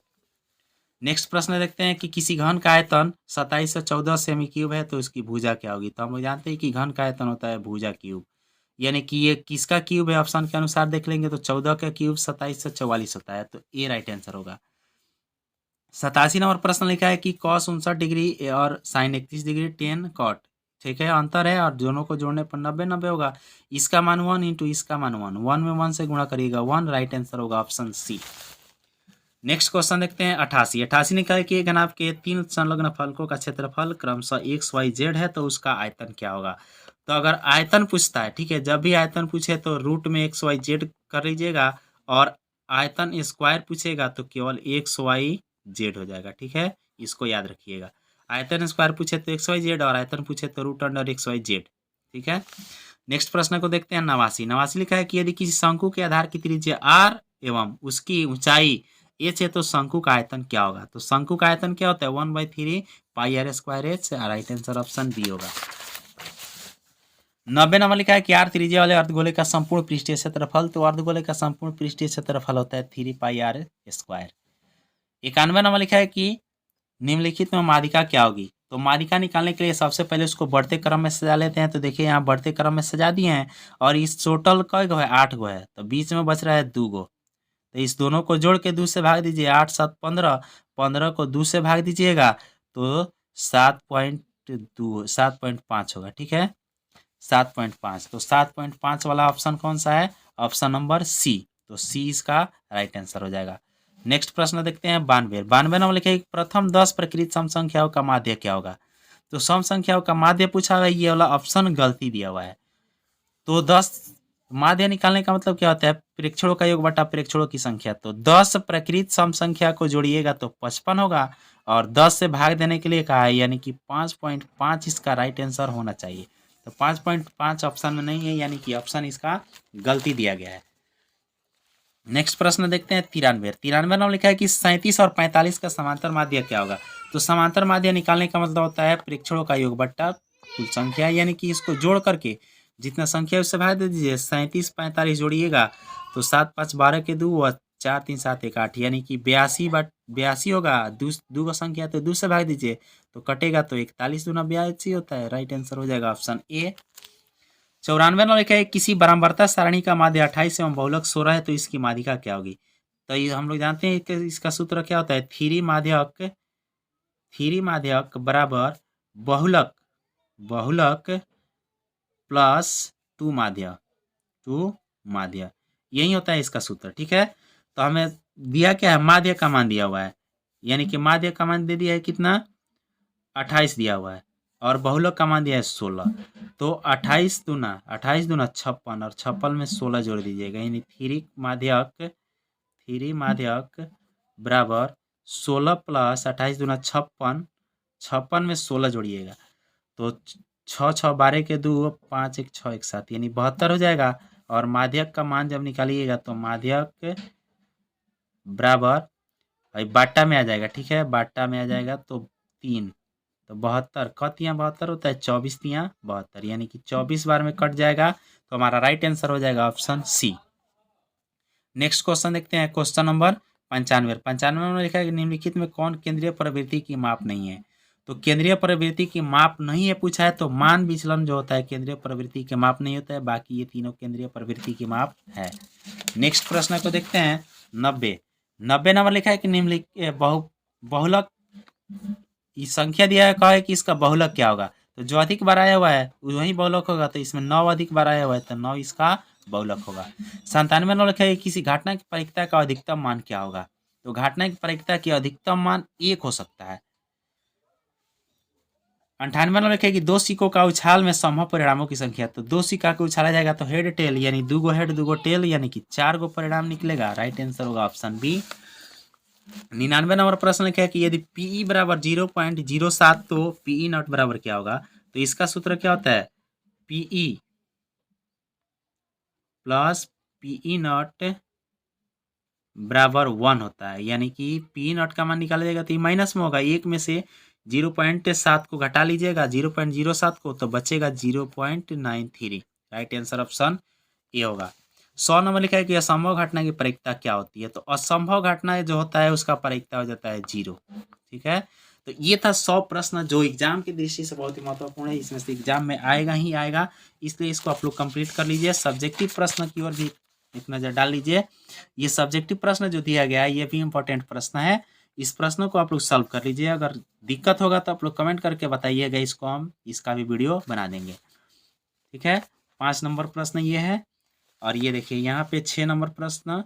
नेक्स्ट प्रश्न देखते हैं कि किसी घन का आयतन 27 से 14 सेमी क्यूब है, तो उसकी भुजा क्या होगी। तो हम लोग जानते हैं कि घन का आयतन होता है भुजा क्यूब, यानी कि ये किसका क्यूब है, ऑप्शन के अनुसार देख लेंगे तो 14 का क्यूब 27 से 44 होता है, तो ए राइट आंसर होगा। 87 नंबर प्रश्न लिखा है कि cos 59 डिग्री और sin 31 डिग्री tan cot ठीक है, अंतर है और दोनों को जोड़ने पर 90 होगा। इसका मान 1 इंटू इसका मान 1, 1 में 1 से गुणा करिएगा 1, राइट आंसर होगा ऑप्शन सी। नेक्स्ट क्वेश्चन देखते हैं 88। 88 निकाल के घनाभ के 3 संलग्न फलकों का क्षेत्रफल क्रमशः एक्स वाई जेड है तो उसका आयतन क्या होगा। तो अगर आयतन पूछता है, ठीक है, जब भी आयतन पूछे तो रूट में एक्स वाई जेड कर लीजिएगा, और आयतन स्क्वायर पूछेगा तो केवल एक्स वाई जेड हो जाएगा। ठीक है, इसको याद रखिएगा। आयतन स्क्वायर पूछे तो एक्स वाई जेड, और आयतन पूछे तो root under X Y Z. ठीक है, नेक्स्ट प्रश्न को देखते हैं 89। 89 लिखा है कि यदि किसी शंकु के आधार की त्रिज्या आर एवं उसकी ऊंचाई एच है तो शंकु का आयतन क्या होगा। तो शंकु का आयतन क्या होता है 1/3 pi R square H, right answer option B होगा। 90 नंबर लिखा है कि आर त्रिज्या वाले अर्धगोले का संपूर्ण पृष्ठीय क्षेत्रफल, तो अर्धगोले का संपूर्ण पृष्ठीय क्षेत्रफल होता है 3 पाई आर स्क्वायर। 91 नंबर लिखा है कि निम्नलिखित में माध्यिका क्या होगी। तो माध्यिका निकालने के लिए सबसे पहले उसको बढ़ते क्रम में सजा लेते हैं। तो देखिए यहाँ बढ़ते क्रम में सजा दिए हैं, और इस टोटल कई गो है 8 गो है, तो बीच में बच रहा है 2 गो। तो इस दोनों को जोड़ के 2 से भाग दीजिए, 8 7 15, 15 को 2 से भाग दीजिएगा तो 7.5 होगा। ठीक है, 7.5, तो 7.5 वाला ऑप्शन कौन सा है, ऑप्शन नंबर सी। तो सी इसका राइट आंसर हो जाएगा। नेक्स्ट प्रश्न देखते हैं 92। 92 नंबर लिखे प्रथम 10 प्रकृत सम संख्याओं का माध्य क्या होगा। तो सम संख्याओं का माध्य पूछा हुआ है, ये वाला ऑप्शन गलती दिया हुआ है। तो 10 माध्य निकालने का मतलब क्या होता है, प्रेक्षणों का योग बटा प्रेक्षणों की संख्या। तो 10 प्रकृत सम संख्या को जोड़िएगा तो 55 होगा, और 10 से भाग देने के लिए कहा है, यानी कि 5.5 इसका राइट आंसर होना चाहिए। तो 5.5 ऑप्शन में नहीं है, यानी कि ऑप्शन इसका गलती दिया गया है। नेक्स्ट प्रश्न देखते हैं 93। 93 नंबर लिखा है कि 37 और 45 का समांतर माध्य क्या होगा। तो समांतर माध्य निकालने का मतलब होता है प्रेक्षणों का योग बट्टा कुल संख्या, यानी कि इसको जोड़ करके जितना संख्या उससे भाग दे दीजिए। 37 45 जोड़िएगा तो 7 5 12 के 2 और 4 3 7 1 8, यानी कि 82 होगा। दो का संख्या तो 2 से भाग दीजिए तो कटेगा, तो 41 दूना 82 होता है, राइट आंसर हो जाएगा ऑप्शन ए। 94 नंबर लिखा है किसी बराबरता सारणी का माध्य 28 एवं बहुलक 16 है तो इसकी माध्यिका क्या होगी। तो ये हम लोग जानते हैं कि इसका सूत्र क्या होता है, थ्री माध्यक बराबर बहुलक प्लस 2 माध्य, यही होता है इसका सूत्र। ठीक है, तो हमें दिया क्या है, माध्य का मान दिया हुआ है, यानी कि माध्य का मान दे दिया है कितना 28 दिया हुआ है, और बहुलक का मान दिया है 16। तो 28 दूना 56, और 56 में 16 जोड़ दीजिएगा, यानी थ्री माध्यक बराबर 16 प्लस 28 दूना 56, 56 में 16 जोड़िएगा तो 6 6 12 के 2 5 1 6 1 7, यानी 72 हो जाएगा। और माध्यक का मान जब निकालिएगा तो माध्यक बराबर बाटा में आ जाएगा। ठीक है, बाटा में आ जाएगा तो 3, तो 72 कतियाँ 72 होता है, 24 तियाँ 72, यानी कि 24 बार में कट जाएगा, तो हमारा राइट आंसर हो जाएगा ऑप्शन सी। नेक्स्ट क्वेश्चन देखते हैं क्वेश्चन नंबर 95। 95 में लिखा है कि निम्नलिखित में कौन केंद्रीय प्रवृत्ति की माप नहीं है। तो केंद्रीय प्रवृत्ति की माप नहीं है पूछा है, तो मान विचलन जो होता है केंद्रीय प्रवृत्ति के माप नहीं होता है, बाकी ये तीनों केंद्रीय प्रवृत्ति की माप है। नेक्स्ट प्रश्न को देखते हैं 90। 90 नंबर लिखा है कि निम्नलिखित बहुलक इस संख्या दिया है, कहा है कि इसका बहुलक क्या होगा। तो जो अधिक बार आया हुआ है वही बहुलक होगा, तो इसमें 9 अधिक बार आया हुआ है तो 9 इसका बहुलक होगा। 97 नंबर लिखा है किसी घटना की प्रायिकता का अधिकतम मान क्या होगा। तो घटना की प्रायिकता की अधिकतम मान 1 हो सकता है। 98 नंबर लिखा है कि 2 सिक्कों का उछाल में संभव परिणामों की संख्या। तो 2 सिक्का को उछाला जाएगा तो हेड टेल, यानी 2 गो हेड 2 गो टेल, यानी कि 4 गो परिणाम निकलेगा, राइट आंसर होगा ऑप्शन बी। 99 नंबर प्रश्न लिखा है कि यदि पीई बराबर 0.07 तो पीई नॉट बराबर क्या होगा। तो इसका सूत्र क्या होता है, पीई प्लस पीई नॉट बराबर 1 होता है, यानी कि पीई नॉट का मान निकाला जाएगा तो ये माइनस में होगा, 1 में से 0.7 को घटा लीजिएगा 0.07 को, तो बचेगा 0.93, राइट आंसर ऑप्शन ए होगा। 100 नंबर लिखा है कि असंभव घटना की प्रायिकता क्या होती है। तो असंभव घटना जो होता है उसका प्रायिकता हो जाता है 0। ठीक है, तो ये था 100 प्रश्न जो एग्जाम की दृष्टि से बहुत ही महत्वपूर्ण है, इसमें से एग्जाम में आएगा ही आएगा, इसलिए इसको आप लोग कंप्लीट कर लीजिए। सब्जेक्टिव प्रश्न की ओर भी एक नज़र डाल लीजिए। ये सब्जेक्टिव प्रश्न जो दिया गया है ये भी इम्पोर्टेंट प्रश्न है, इस प्रश्न को आप लोग सॉल्व कर लीजिए। अगर दिक्कत होगा तो आप लोग कमेंट करके बताइएगा, इसको हम इसका भी वीडियो बना देंगे। ठीक है, 5 नंबर प्रश्न ये है। और ये देखिए यहाँ पे 6 नंबर प्रश्न,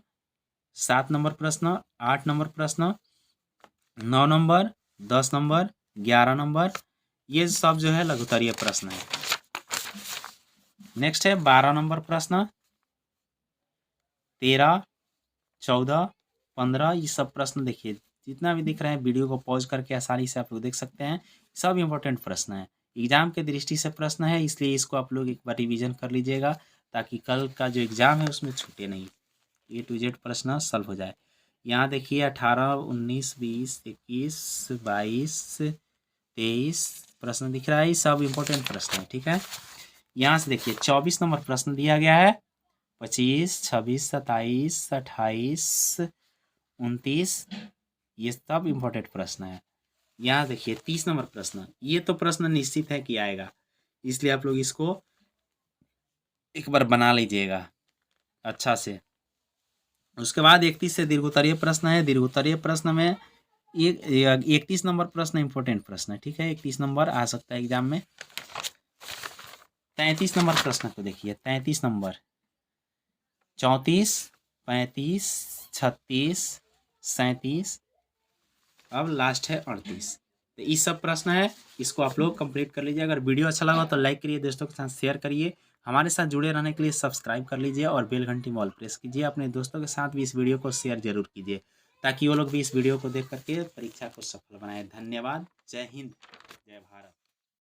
7 नंबर प्रश्न, 8 नंबर प्रश्न, 9 नंबर, 10 नंबर, 11 नंबर, ये सब जो है लघुत्तरीय प्रश्न है। नेक्स्ट है 12 नंबर प्रश्न, 13, 14, 15, ये सब प्रश्न देखिए जितना भी दिख रहे हैं वीडियो को पॉज करके आसानी से आप लोग देख सकते हैं। सब इम्पोर्टेंट प्रश्न है, एग्जाम के दृष्टि से प्रश्न है, इसलिए इसको आप लोग एक बार रिवीजन कर लीजिएगा ताकि कल का जो एग्जाम है उसमें छूटे नहीं, A to Z प्रश्न सॉल्व हो जाए। यहाँ देखिए 18, 19, 20, 21, 22, 23 प्रश्न दिख रहा है, ये सब इम्पोर्टेंट प्रश्न है। ठीक है, यहाँ से देखिए 24 नंबर प्रश्न दिया गया है, 25, 26, 27, 28, 29, ये सब इम्पोर्टेंट प्रश्न है। यहाँ देखिए 30 नंबर प्रश्न, ये तो प्रश्न निश्चित है कि आएगा, इसलिए आप लोग इसको एक बार बना लीजिएगा अच्छा से। उसके बाद 31 से दीर्घोत्तरीय प्रश्न है। दीर्घोत्तरीय प्रश्न में 31 नंबर प्रश्न इम्पोर्टेंट प्रश्न है। ठीक है, 31 नंबर आ सकता है एग्जाम में। 33 नंबर प्रश्न को देखिए, 33 नंबर, 34, 35, 36, 37, अब लास्ट है 38। तो ये सब प्रश्न है, इसको आप लोग कंप्लीट कर लीजिए। अगर वीडियो अच्छा लगा तो लाइक करिए, दोस्तों के साथ शेयर करिए, हमारे साथ जुड़े रहने के लिए सब्सक्राइब कर लीजिए और बेल घंटी ऑल प्रेस कीजिए। अपने दोस्तों के साथ भी इस वीडियो को शेयर जरूर कीजिए ताकि वो लोग भी इस वीडियो को देख करके परीक्षा को सफल बनाए। धन्यवाद, जय हिंद, जय भारत।